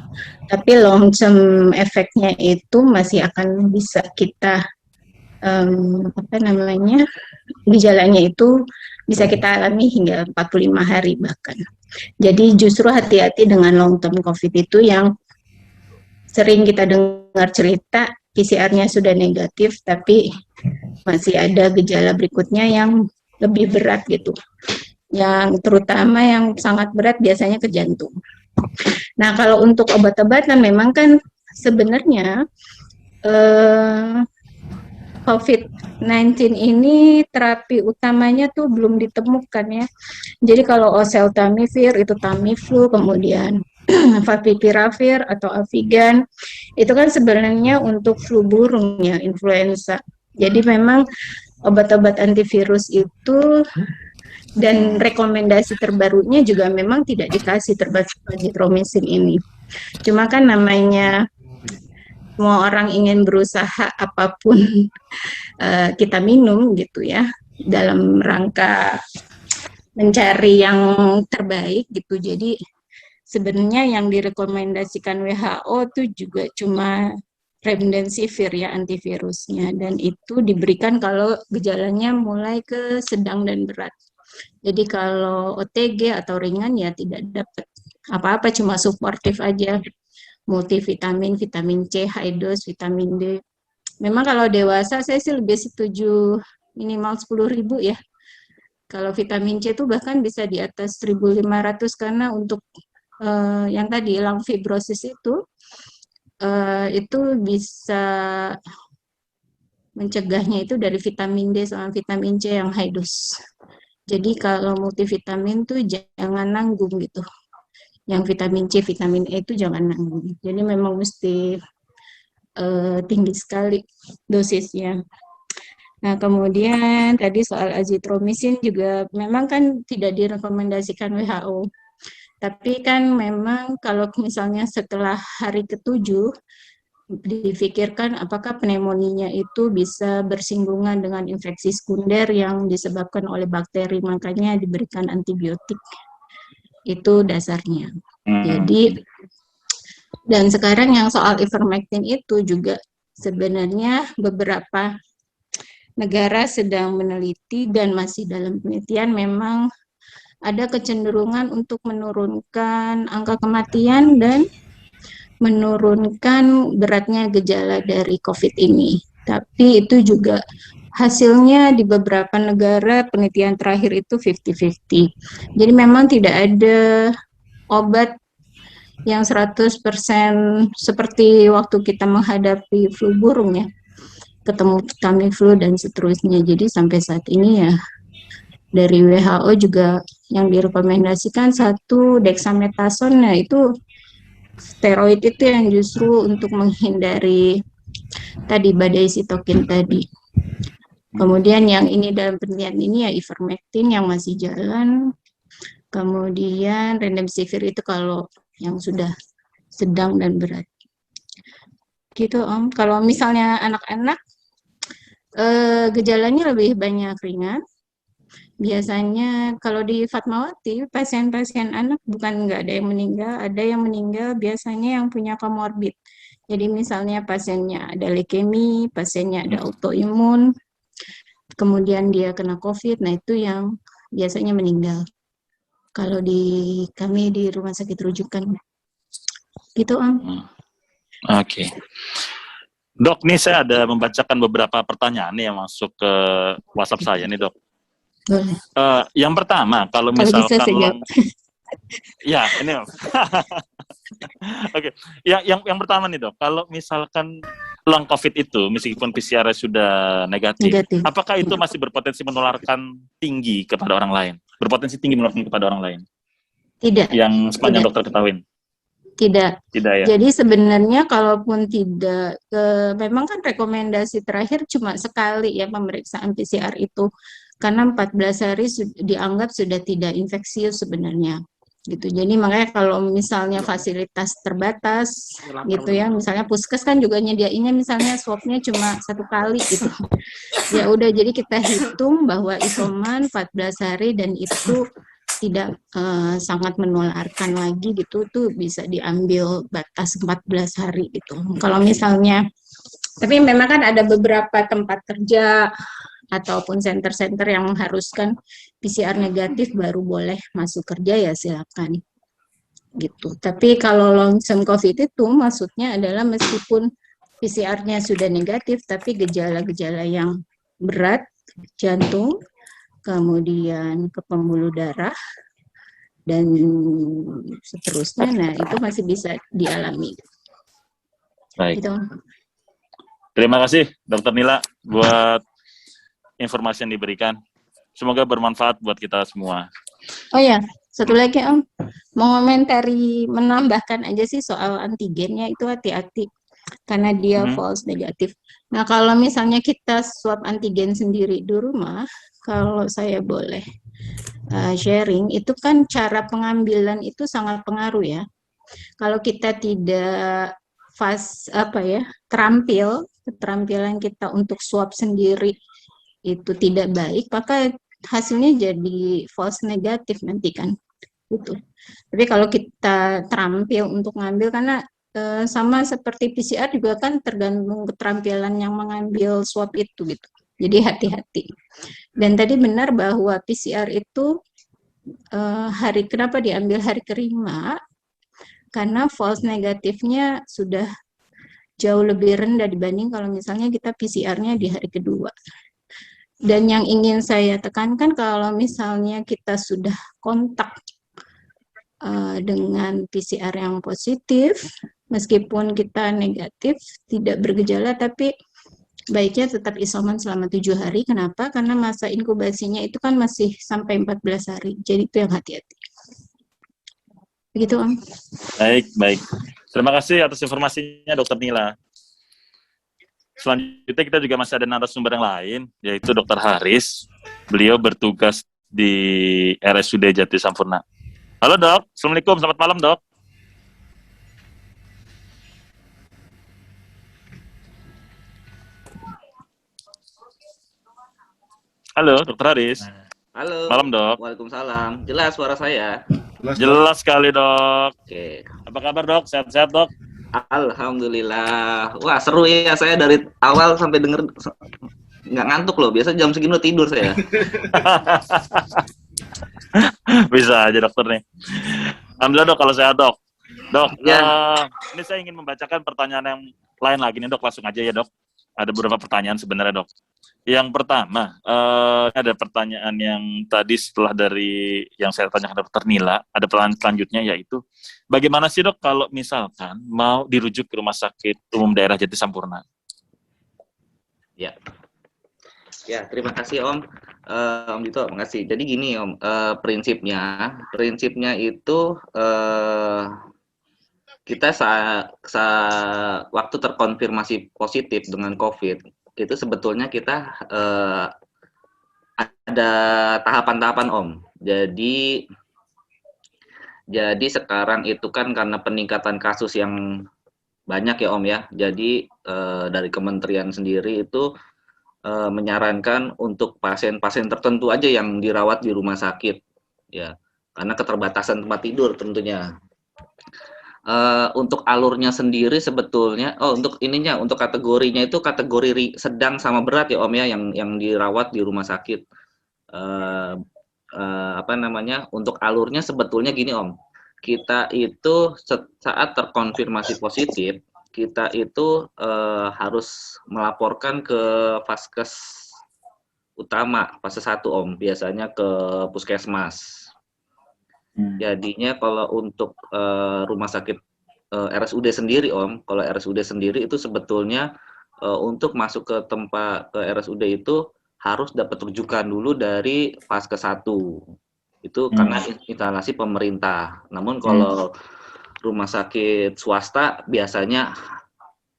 Tapi long term efeknya itu masih akan bisa kita gejalanya itu bisa kita alami hingga 45 hari bahkan. Jadi justru hati-hati dengan long term COVID itu yang sering kita dengar cerita PCR-nya sudah negatif tapi masih ada gejala berikutnya yang lebih berat gitu. Yang terutama yang sangat berat biasanya ke jantung. Nah, kalau untuk obat-obatan memang kan sebenarnya COVID-19 ini terapi utamanya tuh belum ditemukan ya. Jadi kalau oseltamivir itu Tamiflu, kemudian Favipiravir atau Avigan, itu kan sebenarnya untuk flu burung ya, influenza. Jadi memang obat-obat antivirus itu dan rekomendasi terbarunya juga memang tidak dikasih terbatas azitromisin ini. Cuma kan namanya semua orang ingin berusaha apapun kita minum gitu ya, dalam rangka mencari yang terbaik gitu. Jadi sebenarnya yang direkomendasikan WHO itu juga cuma remdesivir ya, antivirusnya, dan itu diberikan kalau gejalanya mulai ke sedang dan berat. Jadi kalau OTG atau ringan ya tidak dapat apa-apa, cuma suportif aja, multivitamin, vitamin C, high dose, vitamin D. Memang kalau dewasa saya sih lebih setuju minimal 10.000 ya. Kalau vitamin C itu bahkan bisa di atas 1.500 karena untuk yang tadi lung fibrosis itu bisa mencegahnya itu dari vitamin D sama vitamin C yang high dose. Jadi kalau multivitamin tuh jangan nanggung gitu. Yang vitamin C, vitamin E itu jangan nanggung. Jadi memang mesti tinggi sekali dosisnya. Nah, kemudian tadi soal azitromisin juga memang kan tidak direkomendasikan WHO. Tapi kan memang kalau misalnya setelah hari ke-7 difikirkan apakah pneumonia itu bisa bersinggungan dengan infeksi sekunder yang disebabkan oleh bakteri, makanya diberikan antibiotik. Itu dasarnya. Jadi, dan sekarang yang soal ivermectin itu juga sebenarnya beberapa negara sedang meneliti dan masih dalam penelitian, memang ada kecenderungan untuk menurunkan angka kematian dan menurunkan beratnya gejala dari COVID ini. Tapi itu juga hasilnya di beberapa negara penelitian terakhir itu 50-50. Jadi memang tidak ada obat yang 100% seperti waktu kita menghadapi flu burung ya, ketemu Tamiflu dan seterusnya. Jadi sampai saat ini ya dari WHO juga yang direkomendasikan satu dexamethasone, nah itu steroid itu yang justru untuk menghindari tadi badai sitokin tadi. Kemudian yang ini dalam penelitian ini ya ivermectin yang masih jalan. Kemudian remdesivir itu kalau yang sudah sedang dan berat. Gitu Om. Kalau misalnya anak-anak gejalanya lebih banyak ringan. Biasanya kalau di Fatmawati pasien-pasien anak bukan nggak ada yang meninggal, ada yang meninggal biasanya yang punya komorbid. Jadi misalnya pasiennya ada leukemi, pasiennya ada autoimun, kemudian dia kena COVID, nah itu yang biasanya meninggal. Kalau di kami di rumah sakit rujukan, gitu Om. Oke. Dok, nih saya ada membacakan beberapa pertanyaan nih yang masuk ke WhatsApp saya nih, Dok. Boleh. Yang pertama, kalau misalkan ya ini oke. Yang pertama nih Dok, kalau misalkan long COVID itu meskipun PCR sudah negatif, apakah itu masih berpotensi menularkan tinggi kepada orang lain? Berpotensi tinggi menularkan kepada orang lain? Tidak. Yang sepanjang dokter ketahuin? Tidak. Tidak ya. Jadi sebenarnya kalaupun tidak, memang kan rekomendasi terakhir cuma sekali ya pemeriksaan PCR itu, karena 14 hari dianggap sudah tidak infeksius sebenarnya. Gitu. Jadi makanya kalau misalnya fasilitas terbatas gitu ya, misalnya puskes kan juga nyediainnya misalnya swabnya cuma 1 kali gitu. Ya udah, jadi kita hitung bahwa isoman 14 hari dan itu tidak sangat menularkan lagi gitu, tuh bisa diambil batas 14 hari gitu. Kalau misalnya, tapi memang kan ada beberapa tempat kerja ataupun center-center yang mengharuskan PCR negatif baru boleh masuk kerja, ya silakan gitu. Tapi kalau long term COVID itu maksudnya adalah meskipun PCR-nya sudah negatif tapi gejala-gejala yang berat, jantung, kemudian ke pembuluh darah dan seterusnya, nah itu masih bisa dialami. Baik. Gitu. Terima kasih Dr. Nila buat informasi yang diberikan. Semoga bermanfaat buat kita semua. Oh ya, Satu lagi Om, mengomentari, menambahkan aja sih soal antigennya itu hati-hati karena dia false negatif. Nah kalau misalnya kita swab antigen sendiri di rumah, kalau saya boleh sharing, itu kan cara pengambilan itu sangat pengaruh ya. Kalau kita tidak keterampilan kita untuk swab sendiri itu tidak baik, maka hasilnya jadi false negatif nanti kan. Gitu. Tapi kalau kita terampil untuk ngambil, karena sama seperti PCR juga kan tergantung keterampilan yang mengambil swab itu gitu. Jadi hati-hati. Dan tadi benar bahwa PCR itu kenapa diambil hari kelima? Karena false negatifnya sudah jauh lebih rendah dibanding kalau misalnya kita PCR-nya di hari kedua. Dan yang ingin saya tekankan, kalau misalnya kita sudah kontak dengan PCR yang positif, meskipun kita negatif, tidak bergejala, tapi baiknya tetap isoman selama 7 hari. Kenapa? Karena masa inkubasinya itu kan masih sampai 14 hari. Jadi itu yang hati-hati. Begitu, Om. Baik. Terima kasih atas informasinya, Dr. Nila. Selanjutnya kita juga masih ada narasumber yang lain, yaitu Dr. Haris. Beliau bertugas di RSUD Jati Sampurna. Halo Dok, Assalamualaikum, selamat malam Dok. Halo, Dr. Haris. Halo. Malam Dok. Waalaikumsalam. Jelas suara saya? Jelas sekali Dok. Oke. Apa kabar Dok? Sehat-sehat Dok? Alhamdulillah. Wah seru ya, saya dari awal sampai denger nggak ngantuk loh. Biasa jam segini udah tidur saya. Bisa aja dokter nih. Alhamdulillah Dok, kalau sehat Dok. Dok, ini saya ingin membacakan pertanyaan yang lain lagi nih Dok, langsung aja ya Dok. Ada beberapa pertanyaan sebenarnya Dok. Yang pertama, ada pertanyaan yang tadi setelah dari yang saya tanyakan Dr. Nila, ada pertanyaan selanjutnya yaitu, bagaimana sih Dok kalau misalkan mau dirujuk ke Rumah Sakit Umum Daerah Jati Sampurna? Ya, terima kasih Om. Om Dito, makasih. Jadi gini Om, prinsipnya itu kita waktu terkonfirmasi positif dengan COVID, itu sebetulnya kita ada tahapan-tahapan Om. Jadi sekarang itu kan karena peningkatan kasus yang banyak ya Om ya. Jadi dari kementerian sendiri itu menyarankan untuk pasien-pasien tertentu aja yang dirawat di rumah sakit ya, karena keterbatasan tempat tidur tentunya. Untuk alurnya sendiri sebetulnya, untuk kategorinya itu kategori sedang sama berat ya Om ya, yang dirawat di rumah sakit. Untuk alurnya sebetulnya gini Om, kita itu saat terkonfirmasi positif, kita itu harus melaporkan ke Vaskes utama fase 1 Om, biasanya ke Puskesmas. Jadinya kalau untuk rumah sakit RSUD sendiri Om, kalau RSUD sendiri itu sebetulnya untuk masuk ke RSUD itu harus dapat rujukan dulu dari Vaskes 1. Itu karena instalasi pemerintah. Namun kalau rumah sakit swasta biasanya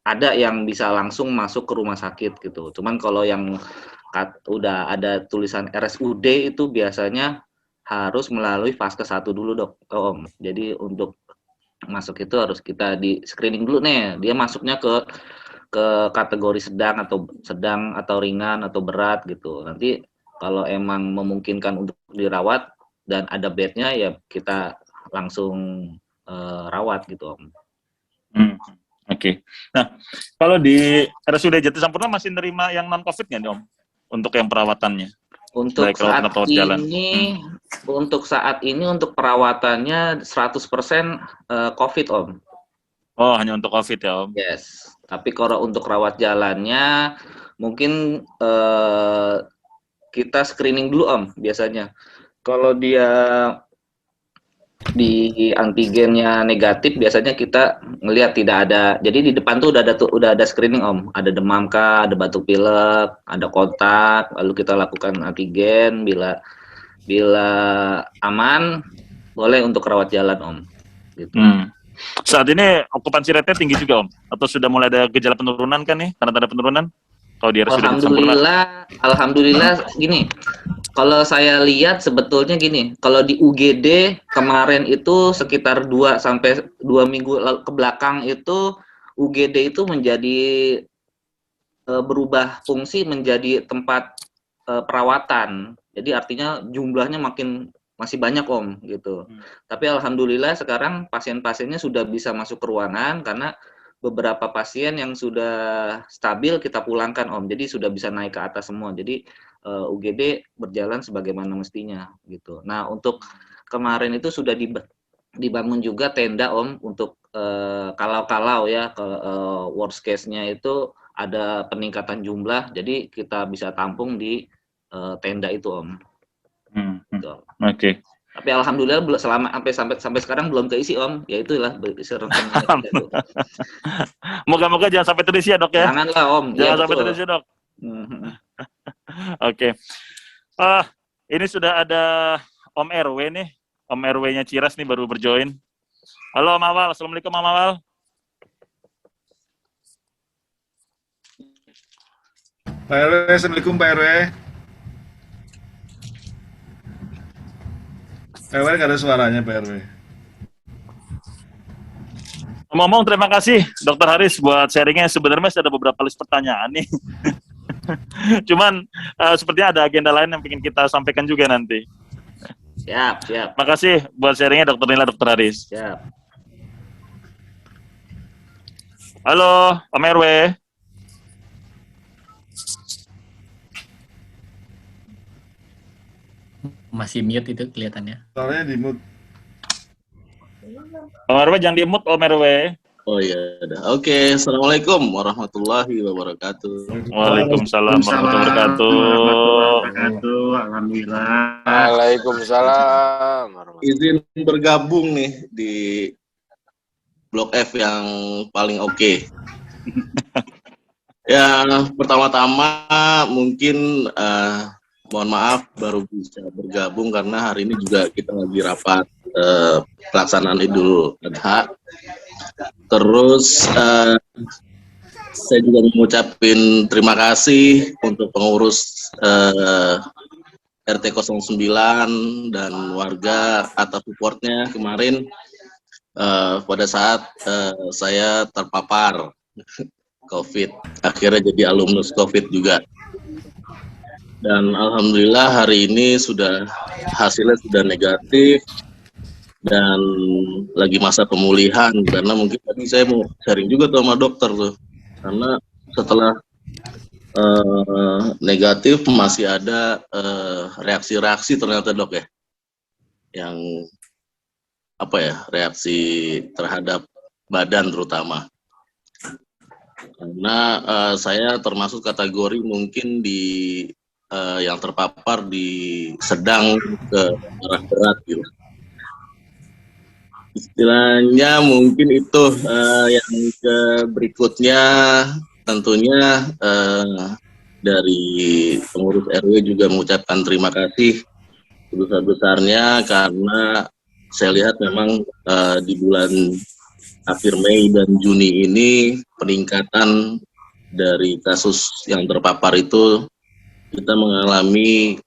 ada yang bisa langsung masuk ke rumah sakit gitu. Cuman kalau yang udah ada tulisan RSUD itu biasanya harus melalui Vaskes 1 dulu Om. Jadi untuk masuk itu harus kita di screening dulu nih. Dia masuknya ke kategori sedang atau ringan atau berat gitu. Nanti kalau emang memungkinkan untuk dirawat dan ada bednya ya kita langsung rawat gitu Om. Oke. Nah, kalau di RSUD Jati Sampurna masih nerima yang non COVID nggak nih Om? Untuk yang perawatannya? Untuk saat ini untuk perawatannya 100% COVID Om. Oh, hanya untuk COVID ya Om? Yes. Tapi kalau untuk rawat jalannya mungkin kita screening dulu Om biasanya. Kalau dia di antigennya negatif biasanya kita ngelihat tidak ada. Jadi di depan tuh udah ada screening Om. Ada demam kah, ada batuk pilek, ada kontak, lalu kita lakukan antigen bila aman boleh untuk rawat jalan Om. Gitu. Saat ini okupansi rate tinggi juga Om? Atau sudah mulai ada gejala penurunan kan nih? Tanda-tanda penurunan? Kalau di RSUD Alhamdulillah gini. Kalau saya lihat sebetulnya gini, kalau di UGD kemarin itu sekitar 2 sampai 2 minggu ke belakang itu UGD itu menjadi berubah fungsi menjadi tempat perawatan. Jadi artinya jumlahnya masih banyak Om gitu. Tapi alhamdulillah sekarang pasien-pasiennya sudah bisa masuk ke ruangan karena beberapa pasien yang sudah stabil kita pulangkan Om. Jadi sudah bisa naik ke atas semua. Jadi UGD berjalan sebagaimana mestinya gitu. Nah, untuk kemarin itu sudah dibangun juga tenda Om untuk kalau ya worst case-nya itu ada peningkatan jumlah. Jadi kita bisa tampung di tenda itu Om. Gitu. Oke. Tapi alhamdulillah sampai sekarang belum keisi Om. Ya itulah Moga-moga jangan sampai terisi ya Dok ya. Janganlah Om. Jangan sampai terisi Dok. Oke. Ini sudah ada Om RW nih. Om RW-nya Ciras nih baru berjoin. Halo Om Awal. Assalamualaikum Om Awal. Pak RW, Assalamualaikum Pak RW. Pak RW nggak ada suaranya Pak RW. Ngomong terima kasih Dr. Haris buat sharingnya. Sebenarnya masih ada beberapa list pertanyaan nih. Cuman sepertinya ada agenda lain yang ingin kita sampaikan juga nanti. Siap. Makasih buat sharingnya Dr. Nila, Dr. Haris. Siap. Halo, Om RW. Masih mute itu kelihatannya. Soalnya di mute. Om RW jangan di mute Om RW. Oh iya, oke. Assalamualaikum warahmatullahi wabarakatuh. Waalaikumsalam warahmatullahi wabarakatuh. Alhamdulillah. Waalaikumsalam. Izin bergabung nih di Blok F yang paling oke. Ya, pertama-tama mungkin mohon maaf baru bisa bergabung karena hari ini juga kita lagi rapat pelaksanaan Idul Adha. Terus saya juga mengucapkan terima kasih untuk pengurus RT 09 dan warga atas supportnya kemarin pada saat saya terpapar COVID. Akhirnya jadi alumnus COVID juga. Dan alhamdulillah hari ini hasilnya sudah negatif dan lagi masa pemulihan, karena mungkin tadi saya mau sharing juga tuh sama dokter tuh, karena setelah negatif masih ada reaksi-reaksi ternyata Dok ya, yang reaksi terhadap badan terutama. Karena saya termasuk kategori mungkin yang terpapar di sedang ke arah berat gitu. Istilahnya mungkin itu yang berikutnya tentunya dari pengurus RW juga mengucapkan terima kasih sebesar-besarnya, karena saya lihat memang di bulan akhir Mei dan Juni ini peningkatan dari kasus yang terpapar itu kita mengalami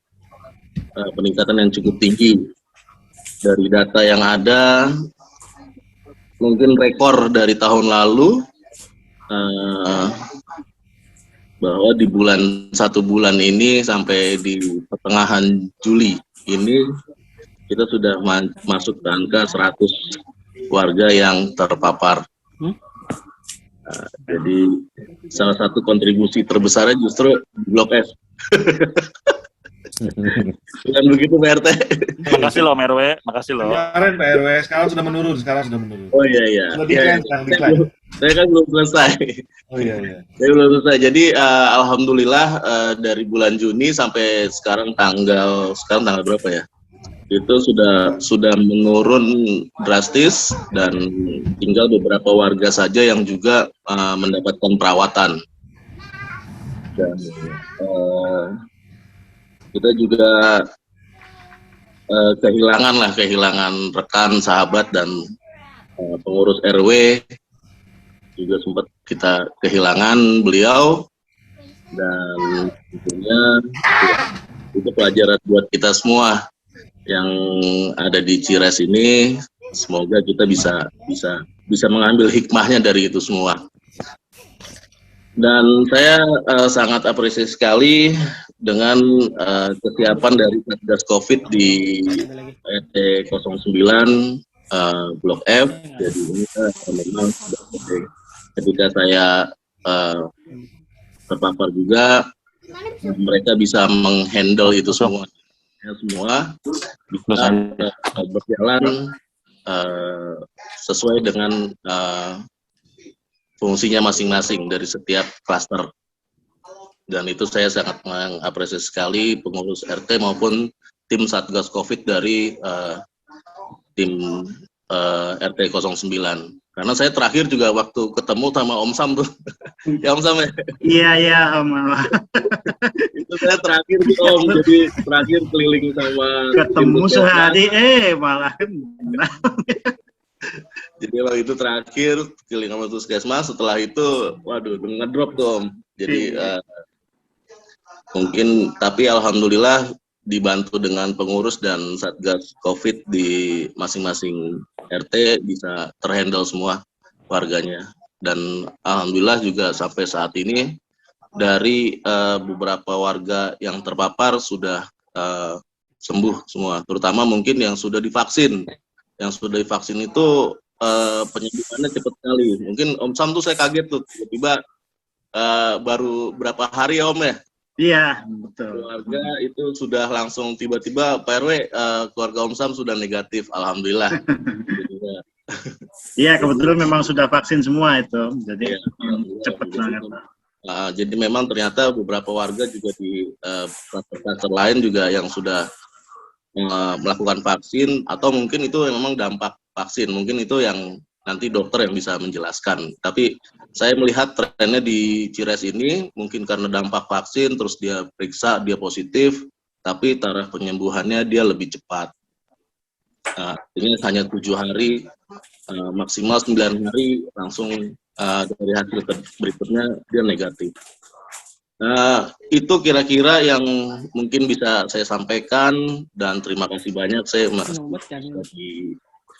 peningkatan yang cukup tinggi. Dari data yang ada, mungkin rekor dari tahun lalu, bahwa di satu bulan ini sampai di pertengahan Juli ini kita sudah masuk ke angka 100 warga yang terpapar. Jadi salah satu kontribusi terbesarnya justru Blok F. Bukan begitu Pak RT. Makasih loh Om RW, makasih loh. Kemarin Pak RW, sekarang sudah menurun. Oh iya. Saya kan belum selesai. Oh iya. Saya belum selesai. Jadi alhamdulillah dari bulan Juni sampai sekarang tanggal berapa ya? Itu sudah menurun drastis dan tinggal beberapa warga saja yang juga mendapatkan perawatan. Dan kita juga kehilangan rekan, sahabat dan pengurus RW juga sempat kita kehilangan beliau, dan tentunya itu pelajaran buat kita semua yang ada di Cires ini. Semoga kita bisa mengambil hikmahnya dari itu semua. Dan saya sangat apresiasi sekali dengan kesiapan dari Satgas COVID di RT 09 Blok F. Jadi ini memang ketika saya terpapar juga, mereka bisa menghandle itu semua. Bisa berjalan sesuai dengan fungsinya masing-masing dari setiap klaster. Dan itu saya sangat mengapresiasi sekali pengurus RT maupun tim Satgas COVID dari tim RT 09. Karena saya terakhir juga waktu ketemu sama Om Sam tuh. Ya Om Sam ya? Iya Om. Itu saya terakhir tuh Om, jadi terakhir keliling sama ketemu sehari malah. Jadi waktu itu terakhir keliling sama Puskesmas, setelah itu waduh ngedrop tuh Om. Jadi mungkin, tapi alhamdulillah dibantu dengan pengurus dan Satgas COVID di masing-masing RT bisa terhandle semua warganya. Dan alhamdulillah juga sampai saat ini dari beberapa warga yang terpapar sudah sembuh semua, terutama mungkin yang sudah divaksin. Yang sudah divaksin itu penyembuhannya cepat sekali. Mungkin Om Sam tuh saya kaget tuh, tiba-tiba baru berapa hari ya Om ya? Iya, betul. Keluarga itu sudah langsung tiba-tiba Pak RW, keluarga Om Sam sudah negatif, alhamdulillah. Iya, kebetulan memang sudah vaksin semua itu, jadi cepat banget. Jadi memang ternyata beberapa warga juga di klaster lain juga yang sudah melakukan vaksin, atau mungkin itu memang dampak vaksin, mungkin itu yang nanti dokter yang bisa menjelaskan. Tapi saya melihat trennya di Cires ini mungkin karena dampak vaksin, terus dia periksa, dia positif, tapi taraf penyembuhannya dia lebih cepat. Ini hanya 7 hari, maksimal 9 hari, langsung dari hasil berikutnya dia negatif. Itu kira-kira yang mungkin bisa saya sampaikan, dan terima kasih banyak saya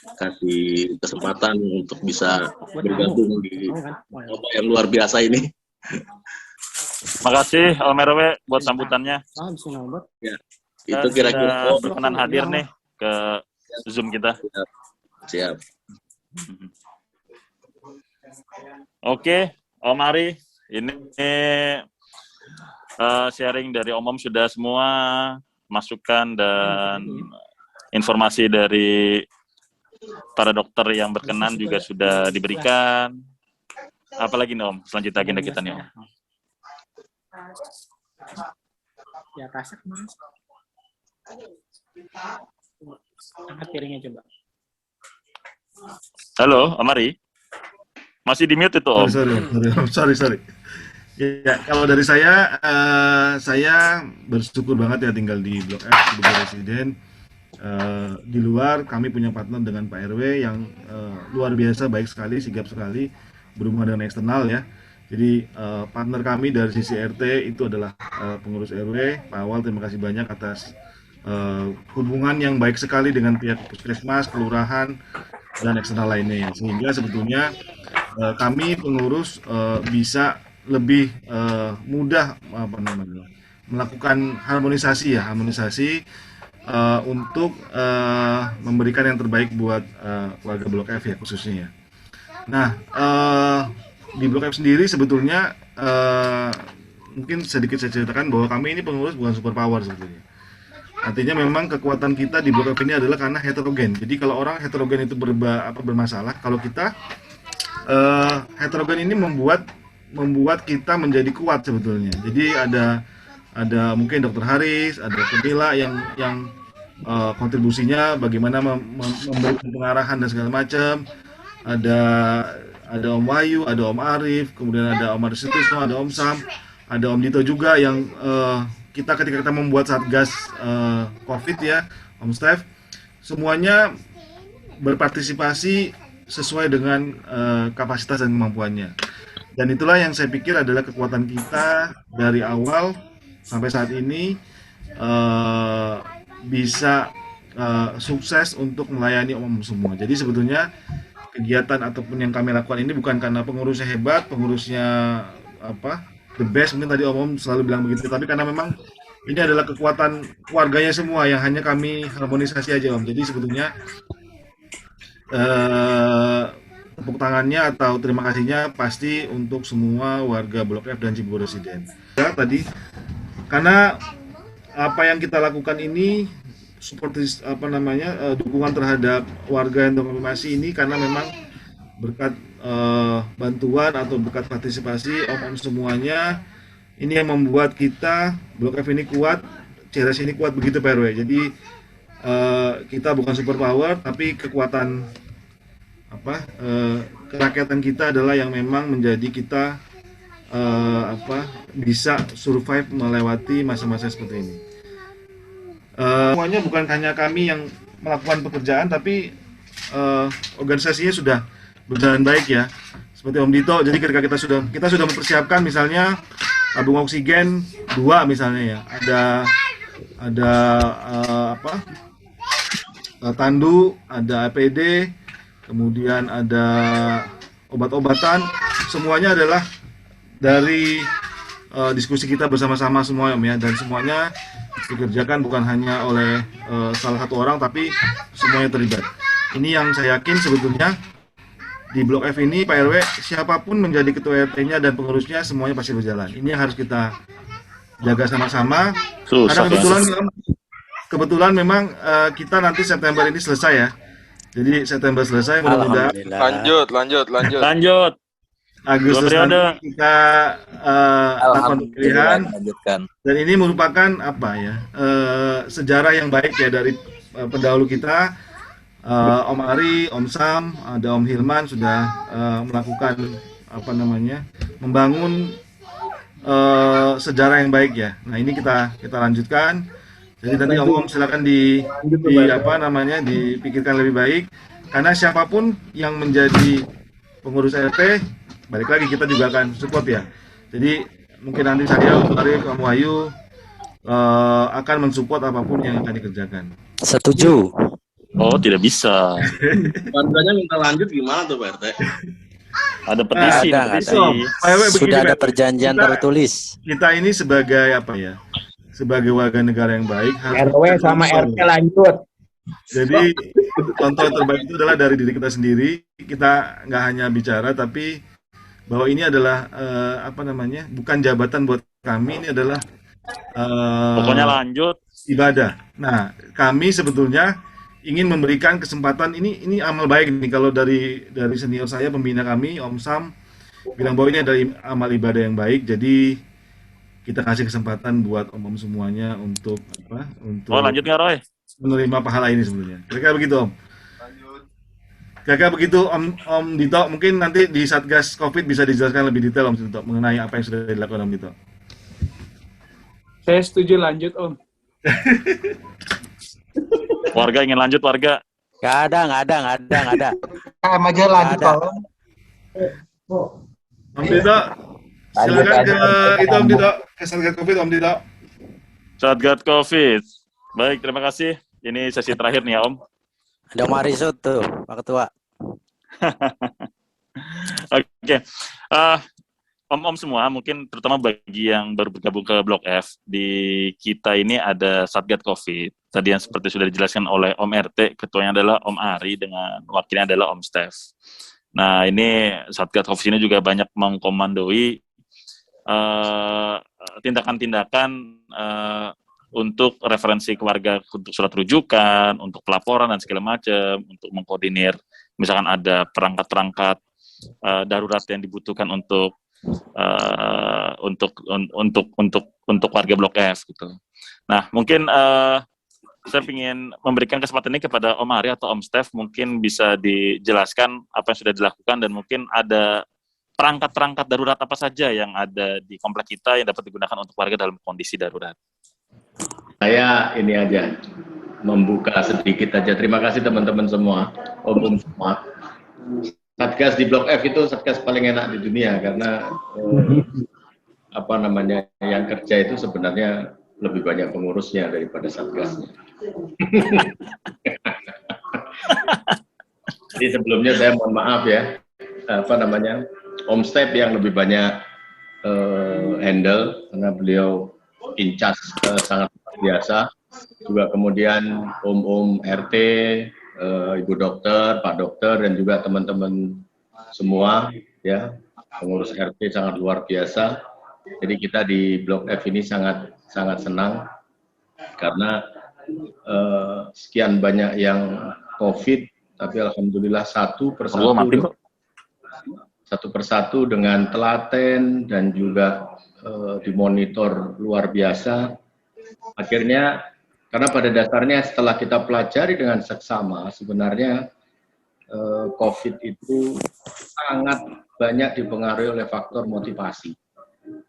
kasih kesempatan untuk bisa bergabung di lomba yang luar biasa ini. Makasih Om RW buat sambutannya. Ya, itu kira-kira berkenan hadir nih ke Zoom kita. Siap. Oke, Om Ari, ini sharing dari Om sudah semua, masukan dan informasi dari para dokter yang berkenan juga sudah diberikan. Apalagi nih Om, selanjutnya agenda kita nih Om. Ya, kasih Mas. Angkat piringnya coba. Halo, Om Ari. Masih di mute itu Om. Sorry. Ya, kalau dari saya bersyukur banget ya tinggal di Blok F sebagai residen. Di luar kami punya partner dengan Pak RW yang luar biasa, baik sekali, sigap sekali berhubungan dengan eksternal ya. Jadi partner kami dari sisi RT itu adalah pengurus RW. Pak Awal, terima kasih banyak atas hubungan yang baik sekali dengan pihak Puskesmas, kelurahan, dan eksternal lainnya ya. Sehingga sebetulnya kami pengurus bisa lebih mudah melakukan harmonisasi untuk memberikan yang terbaik buat warga Blok F ya khususnya. Nah, di Blok F sendiri sebetulnya mungkin sedikit saya ceritakan bahwa kami ini pengurus bukan super power sebetulnya. Artinya memang kekuatan kita di Blok F ini adalah karena heterogen. Jadi kalau orang heterogen itu bermasalah, kalau kita heterogen ini membuat kita menjadi kuat sebetulnya. Jadi ada mungkin Dr. Haris, ada Kemila yang kontribusinya bagaimana memberikan pengarahan dan segala macam. Ada Om Wahyu, ada Om Arif, kemudian ada Om Aris Sutisno, ada Om Sam, ada Om Dito juga yang ketika kita membuat Satgas COVID ya, Om Steph, semuanya berpartisipasi sesuai dengan kapasitas dan kemampuannya. Dan itulah yang saya pikir adalah kekuatan kita dari awal sampai saat ini bisa sukses untuk melayani Om semua. Jadi sebetulnya kegiatan ataupun yang kami lakukan ini bukan karena pengurusnya hebat, pengurusnya the best, mungkin tadi Om selalu bilang begitu, tapi karena memang ini adalah kekuatan keluarganya semua yang hanya kami harmonisasi aja Om. Jadi sebetulnya tepuk tangannya atau terima kasihnya pasti untuk semua warga Blok F dan Cibubur Residen. Ya, tadi karena apa yang kita lakukan ini seperti dukungan terhadap warga yang terkonfirmasi ini karena memang berkat bantuan atau berkat partisipasi om semuanya, ini yang membuat kita Blok F ini kuat, CRS ini kuat begitu Pak RW. Jadi kita bukan super power, tapi kekuatan kerakyatan kita adalah yang memang menjadi kita bisa survive melewati masa-masa seperti ini. Semuanya bukan hanya kami yang melakukan pekerjaan, tapi organisasinya sudah berjalan baik ya. Seperti Om Dito, jadi ketika kita sudah mempersiapkan misalnya tabung oksigen 2 misalnya ya, ada tandu, ada APD, kemudian ada obat-obatan, semuanya adalah dari diskusi kita bersama-sama semua Om ya, dan semuanya dikerjakan bukan hanya oleh salah satu orang, tapi semuanya terlibat. Ini yang saya yakin sebetulnya di Blok F ini Pak RW, siapapun menjadi ketua RT-nya dan pengurusnya semuanya pasti berjalan. Ini yang harus kita jaga sama-sama. Karena kebetulan memang kita nanti September ini selesai ya. Jadi September selesai, mudah-mudahan. Lanjut. Agustus nanti kita lakukan pemilihan. Dan ini merupakan sejarah yang baik ya dari pendahulu kita. Om Ari, Om Sam, ada Om Hilman sudah melakukan membangun sejarah yang baik ya. Nah ini kita lanjutkan. Jadi nanti Om silakan dipikirkan lebih baik. Karena siapapun yang menjadi pengurus RT, balik lagi kita juga akan support ya. Jadi mungkin nanti saya, Om Arif, Om Wahyu akan mensupport apapun yang akan dikerjakan. Setuju. Oh, tidak bisa. Warganya minta lanjut gimana tuh Pak RT? Ada petisi. Sudah ada perjanjian tertulis. Kita ini sebagai sebagai warga negara yang baik RW sama RT lanjut. Jadi contoh yang terbaik itu adalah dari diri kita sendiri. Kita nggak hanya bicara, tapi bahwa ini adalah bukan jabatan buat kami, ini adalah pokoknya lanjut ibadah. Nah, kami sebetulnya ingin memberikan kesempatan, ini amal baik nih, kalau dari senior saya pembina kami Om Sam bilang bahwa ini adalah amal ibadah yang baik, jadi kita kasih kesempatan buat om semuanya untuk lanjut nggak Roy? Menerima pahala ini sebenarnya. Kira-kira begitu Om. Kira-kira begitu Om Dito, mungkin nanti di Satgas Covid bisa dijelaskan lebih detail Om Dito mengenai apa yang sudah dilakukan Om Dito. Saya setuju, lanjut Om. Warga ingin lanjut, warga. Nggak ada. Aja lanjut Om. Om Dito, silakan ke itu Om Dito, ke Satgas Covid Om Dito. Satgas Covid. Baik, terima kasih. Ini sesi terakhir nih ya Om. Ada Om Arisut tuh, Pak Ketua. Oke. Om semua, mungkin terutama bagi yang baru bergabung ke Blok F, di kita ini ada Satgas Covid. Tadi yang seperti sudah dijelaskan oleh Om RT, ketuanya adalah Om Ari dengan wakilnya adalah Om Steph. Nah, ini Satgas Covid ini juga banyak mengkomandoi tindakan-tindakan untuk referensi keluarga, untuk surat rujukan, untuk pelaporan dan segala macam, untuk mengkoordinir misalkan ada perangkat-perangkat darurat yang dibutuhkan untuk warga Blok F gitu. Nah, mungkin saya ingin memberikan kesempatan ini kepada Om Ari atau Om Steph, mungkin bisa dijelaskan apa yang sudah dilakukan dan mungkin ada perangkat-perangkat darurat apa saja yang ada di komplek kita yang dapat digunakan untuk warga dalam kondisi darurat. Saya ini aja, membuka sedikit aja. Terima kasih teman-teman semua, om semua. Satgas di Blok F itu satgas paling enak di dunia karena apa namanya, yang kerja itu sebenarnya lebih banyak pengurusnya daripada satgasnya. Jadi sebelumnya saya mohon maaf ya, apa namanya, Om Step yang lebih banyak handle karena beliau in charge sangat biasa. Juga kemudian Om RT, Ibu Dokter, Pak Dokter, dan juga teman-teman semua ya, pengurus RT sangat luar biasa. Jadi kita di Blok F ini sangat senang karena sekian banyak yang COVID, tapi alhamdulillah satu persatu dengan telaten dan juga dimonitor luar biasa. Akhirnya, karena pada dasarnya setelah kita pelajari dengan seksama, sebenarnya COVID itu sangat banyak dipengaruhi oleh faktor motivasi.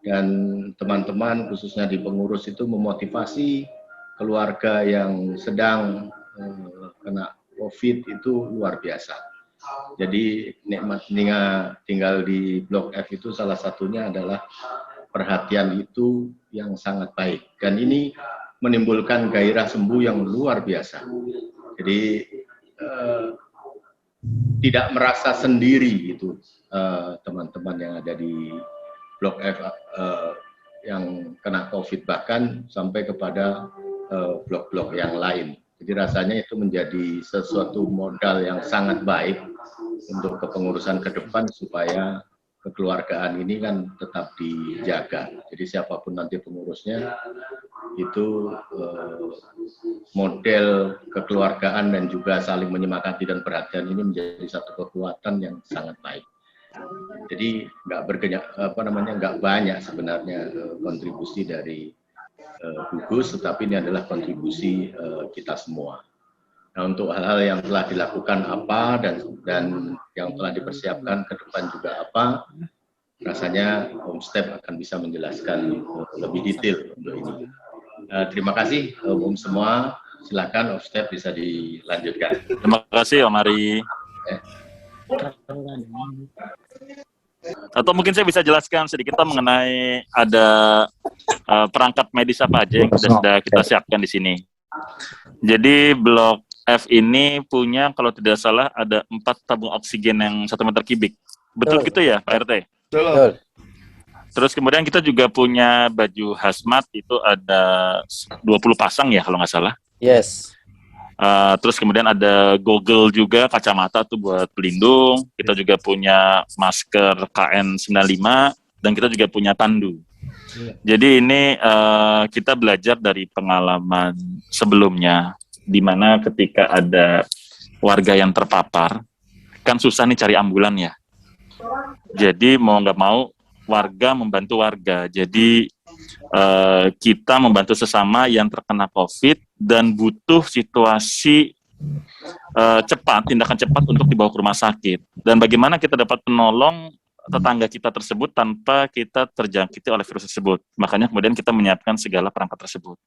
Dan teman-teman khususnya di pengurus itu memotivasi keluarga yang sedang kena COVID itu luar biasa. Jadi nikmatnya tinggal di Blok F itu salah satunya adalah perhatian itu yang sangat baik. Dan ini menimbulkan gairah sembuh yang luar biasa. Jadi tidak merasa sendiri gitu teman-teman yang ada di Blok F yang kena COVID, bahkan sampai kepada blok-blok yang lain. Jadi rasanya itu menjadi sesuatu modal yang sangat baik untuk kepengurusan ke depan supaya kekeluargaan ini kan tetap dijaga. Jadi siapapun nanti pengurusnya itu model kekeluargaan dan juga saling menyemangati dan perhatian ini menjadi satu kekuatan yang sangat baik. Jadi nggak banyak sebenarnya kontribusi dari gugus, tetapi ini adalah kontribusi kita semua. Nah, untuk hal-hal yang telah dilakukan apa dan yang telah dipersiapkan ke depan juga apa, rasanya Om Step akan bisa menjelaskan lebih detail untuk ini. Terima kasih Om semua. Silakan Om Step bisa dilanjutkan. Terima kasih Om Ari. Atau mungkin saya bisa jelaskan sedikit mengenai ada perangkat medis apa aja yang sudah kita siapkan di sini. Jadi Blok F ini punya, kalau tidak salah, ada 4 tabung oksigen yang 1 meter kubik. Betul gitu ya Pak RT? Betul. Terus kemudian kita juga punya baju hazmat, itu ada 20 pasang ya kalau nggak salah. Yes. Terus kemudian ada goggle juga, kacamata tuh buat pelindung. Kita juga punya masker KN95 dan kita juga punya tandu. Jadi ini kita belajar dari pengalaman sebelumnya, di mana ketika ada warga yang terpapar, kan susah nih cari ambulan ya. Jadi mau nggak mau warga membantu warga. Jadi kita membantu sesama yang terkena COVID dan butuh situasi cepat, tindakan cepat untuk dibawa ke rumah sakit. Dan bagaimana kita dapat menolong tetangga kita tersebut tanpa kita terjangkiti oleh virus tersebut. Makanya kemudian kita menyiapkan segala perangkat tersebut.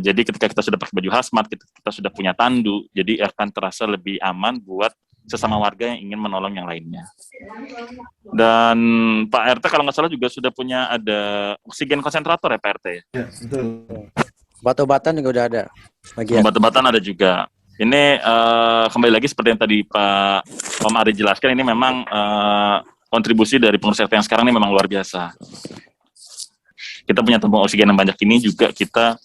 Jadi ketika kita sudah pakai baju hazmat, kita sudah punya tandu, jadi akan terasa lebih aman buat sesama warga yang ingin menolong yang lainnya. Dan Pak RT kalau nggak salah juga sudah punya ada oksigen konsentrator ya Pak RT ya? Ya, betul. Batu-batan juga udah ada. Batu-batan ada juga. Ini kembali lagi seperti yang tadi Pak Om Ari jelaskan, ini memang kontribusi dari pengurus RT yang sekarang ini memang luar biasa. Kita punya tabung oksigen yang banyak ini juga kita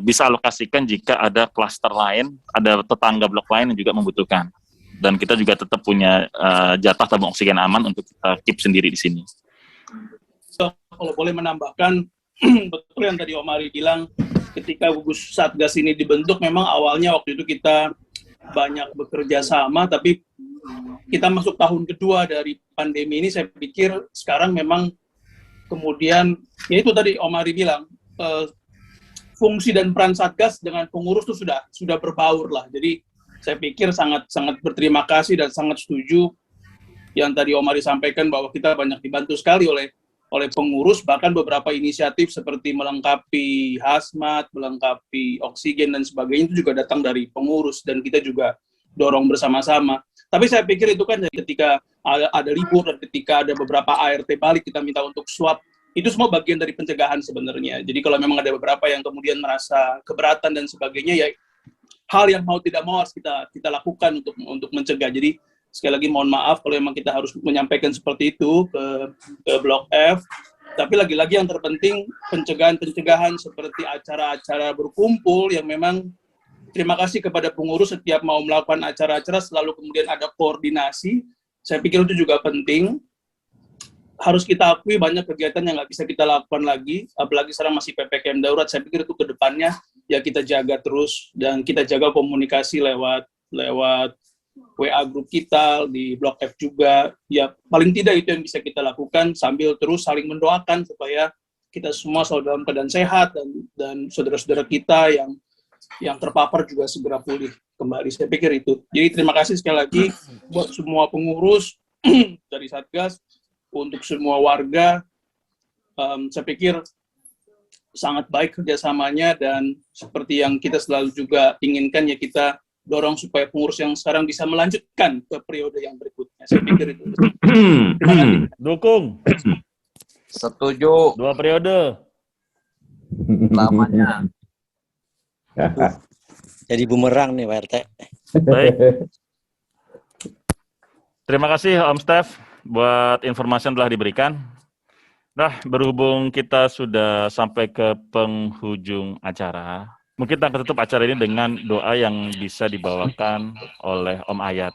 bisa alokasikan jika ada klaster lain, ada tetangga blok lain yang juga membutuhkan. Dan kita juga tetap punya jatah tabung oksigen aman untuk kita keep sendiri di sini. Kalau boleh menambahkan, betul yang tadi Om Ari bilang, ketika gugus Satgas ini dibentuk, memang awalnya waktu itu kita banyak bekerja sama, tapi kita masuk tahun kedua dari pandemi ini, saya pikir sekarang memang kemudian, ya itu tadi Om Ari bilang, fungsi dan peran Satgas dengan pengurus itu sudah berbaur lah. Jadi saya pikir sangat berterima kasih dan sangat setuju yang tadi Om Ari sampaikan bahwa kita banyak dibantu sekali oleh oleh pengurus, bahkan beberapa inisiatif seperti melengkapi hazmat, melengkapi oksigen dan sebagainya itu juga datang dari pengurus dan kita juga dorong bersama-sama. Tapi saya pikir itu kan ketika ada libur dan ketika ada beberapa ART balik kita minta untuk swab, itu semua bagian dari pencegahan sebenarnya. Jadi kalau memang ada beberapa yang kemudian merasa keberatan dan sebagainya, ya hal yang mau tidak mau harus kita lakukan untuk mencegah. Jadi sekali lagi mohon maaf kalau memang kita harus menyampaikan seperti itu ke Blok F. Tapi lagi-lagi yang terpenting pencegahan seperti acara-acara berkumpul yang memang terima kasih kepada pengurus setiap mau melakukan acara-acara selalu kemudian ada koordinasi. Saya pikir itu juga penting. Harus kita akui banyak kegiatan yang nggak bisa kita lakukan lagi, apalagi sekarang masih PPKM darurat. Saya pikir itu ke depannya ya kita jaga terus dan kita jaga komunikasi lewat WA grup kita di Blok F juga. Ya paling tidak itu yang bisa kita lakukan sambil terus saling mendoakan supaya kita semua selalu dalam keadaan sehat dan saudara-saudara kita yang terpapar juga segera pulih kembali. Saya pikir itu. Jadi terima kasih sekali lagi buat semua pengurus dari Satgas, untuk semua warga. Saya pikir sangat baik kerjasamanya dan seperti yang kita selalu juga inginkan ya kita dorong supaya pengurus yang sekarang bisa melanjutkan ke periode yang berikutnya. Saya pikir itu. Terima kasih. Dukung. Setuju. 2 periode. Lamanya. Jadi bumerang nih Pak RT. Baik. Terima kasih Om Steph buat informasi yang telah diberikan. Nah, berhubung kita sudah sampai ke penghujung acara, mungkin kita akan tutup acara ini dengan doa yang bisa dibawakan oleh Om Ayat.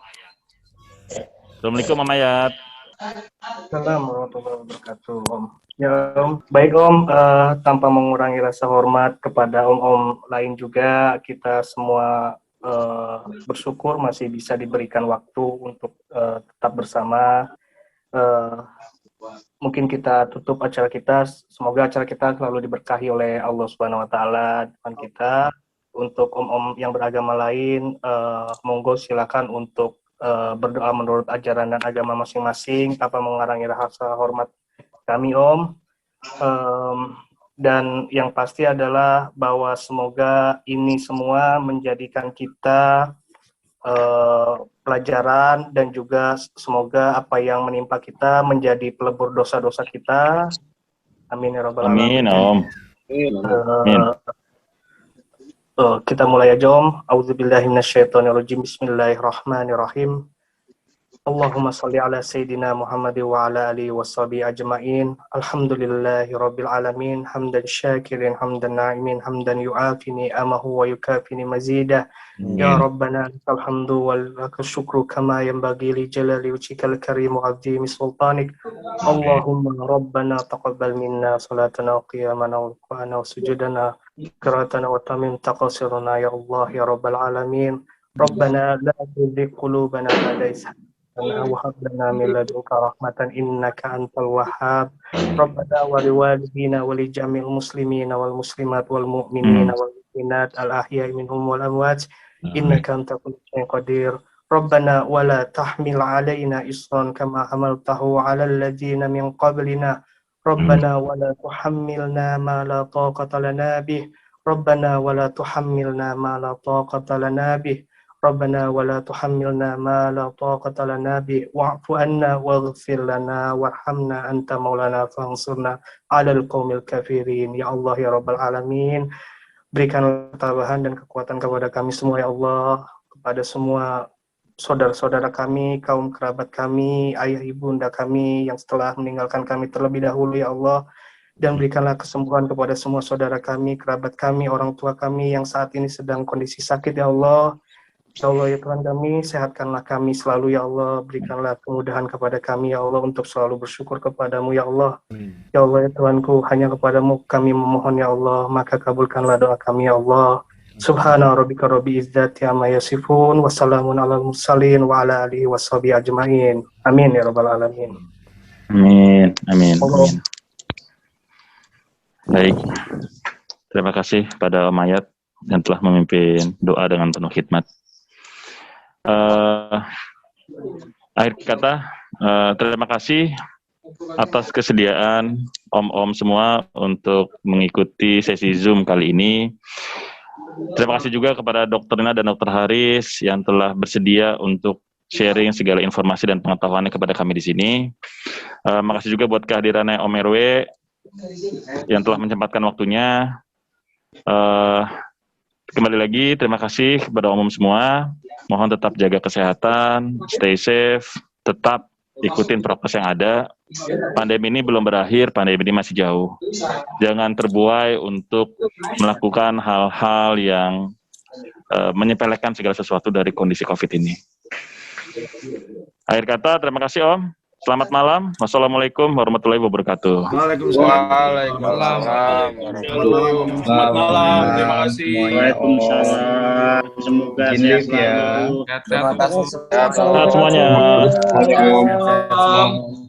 Assalamualaikum Om Ayat. Assalamualaikum warahmatullahi wabarakatuh, Om. Ya Om, baik Om, tanpa mengurangi rasa hormat kepada Om-Om lain juga, kita semua bersyukur masih bisa diberikan waktu untuk tetap bersama. Mungkin kita tutup acara kita. Semoga acara kita selalu diberkahi oleh Allah Subhanahu Wa Taala depan kita. Untuk om-om yang beragama lain, monggo silakan untuk berdoa menurut ajaran dan agama masing-masing tanpa mengurangi rasa hormat kami Om. Dan yang pasti adalah bahwa semoga ini semua menjadikan kita pelajaran dan juga semoga apa yang menimpa kita menjadi pelebur dosa-dosa kita. Amin ya rabbal alamin. Amin Om. Amin. Kita mulai aja Om. A'udzubillahi minasyaitonirrajim. Bismillahirrahmanirrahim. Allahumma shalli ala sayyidina Muhammad wa ala alihi washabihi ajmain. Alhamdulillahi rabbil alamin. Hamdan syakirin, hamdan na'imin, hamdan yu'afini amahu wa yukafini mazidah. Ya Rabbana lakal hamdu wal lakal syukru kama yanbaghi li jalali wajhikal karim wa 'azimi sultanik. Allahumma Rabbana taqabbal minna salatana wa qiyamana wa ruku'ana wa sujudana qiraatana wa tamim taqasiruna ya Allah ya rabbal alamin. Rabbana la tuzigh qulubana ba'da idh وهب لنا من لدنك رحمة إنك أنت الوهاب ربنا ولوالدينا ولجميع المسلمين والمسلمات والمؤمنين والمؤمنات الأحياء منهم والأموات إنك أنت كل شيء قدير ربنا ولا تحمل علينا إصرا كما حملته على الذين من قبلنا ربنا ولا تحملنا ما لا طاقة لنا به ربنا ولا تحملنا ما لا طاقة لنا به ربنا ولا تحملنا ما لا طاقة لنا به واعف عنا واغفر لنا وارحمنا أنت مولانا فانصرنا على القوم الكافرين ya Allah ya Rabbal Alamin. Berikan ketabahan dan kekuatan kepada kami semua ya Allah, kepada semua saudara-saudara kami, kaum kerabat kami, ayah ibunda kami yang telah meninggalkan kami terlebih dahulu ya Allah, dan berikanlah kesembuhan kepada semua saudara kami, kerabat kami, orang tua kami yang saat ini sedang kondisi sakit ya Allah. Ya Allah ya Tuhan kami, sehatkanlah kami selalu ya Allah, berikanlah kemudahan kepada kami ya Allah untuk selalu bersyukur kepadamu ya Allah. Ya Allah ya Tuhanku, hanya kepadamu kami memohon ya Allah, maka kabulkanlah doa kami ya Allah. Subhana rabbika rabbil izzati amma yasifun, wa salamun alal mursalin wa ala alihi washabihi ajmain. Amin ya rabbal alamin. Amin. Amin. Amin. Baik. Terima kasih pada Om Ayat yang telah memimpin doa dengan penuh khidmat. Akhir kata, terima kasih atas kesediaan om-om semua untuk mengikuti sesi Zoom kali ini. Terima kasih juga kepada Dr. Nina dan Dr. Haris yang telah bersedia untuk sharing segala informasi dan pengetahuannya kepada kami di sini. Makasih juga buat kehadirannya Om RW yang telah menyempatkan waktunya. Kembali lagi, terima kasih kepada umum semua. Mohon tetap jaga kesehatan, stay safe, tetap ikutin prokes yang ada. Pandemi ini belum berakhir, pandemi ini masih jauh. Jangan terbuai untuk melakukan hal-hal yang menyepelekan segala sesuatu dari kondisi COVID ini. Akhir kata, terima kasih Om. Selamat malam. Wassalamualaikum warahmatullahi wabarakatuh. Waalaikumsalam. Selamat malam. Terima kasih. Waalaikumsalam. Semoga sehat selalu. Sehat semuanya. Waalaikumsalam.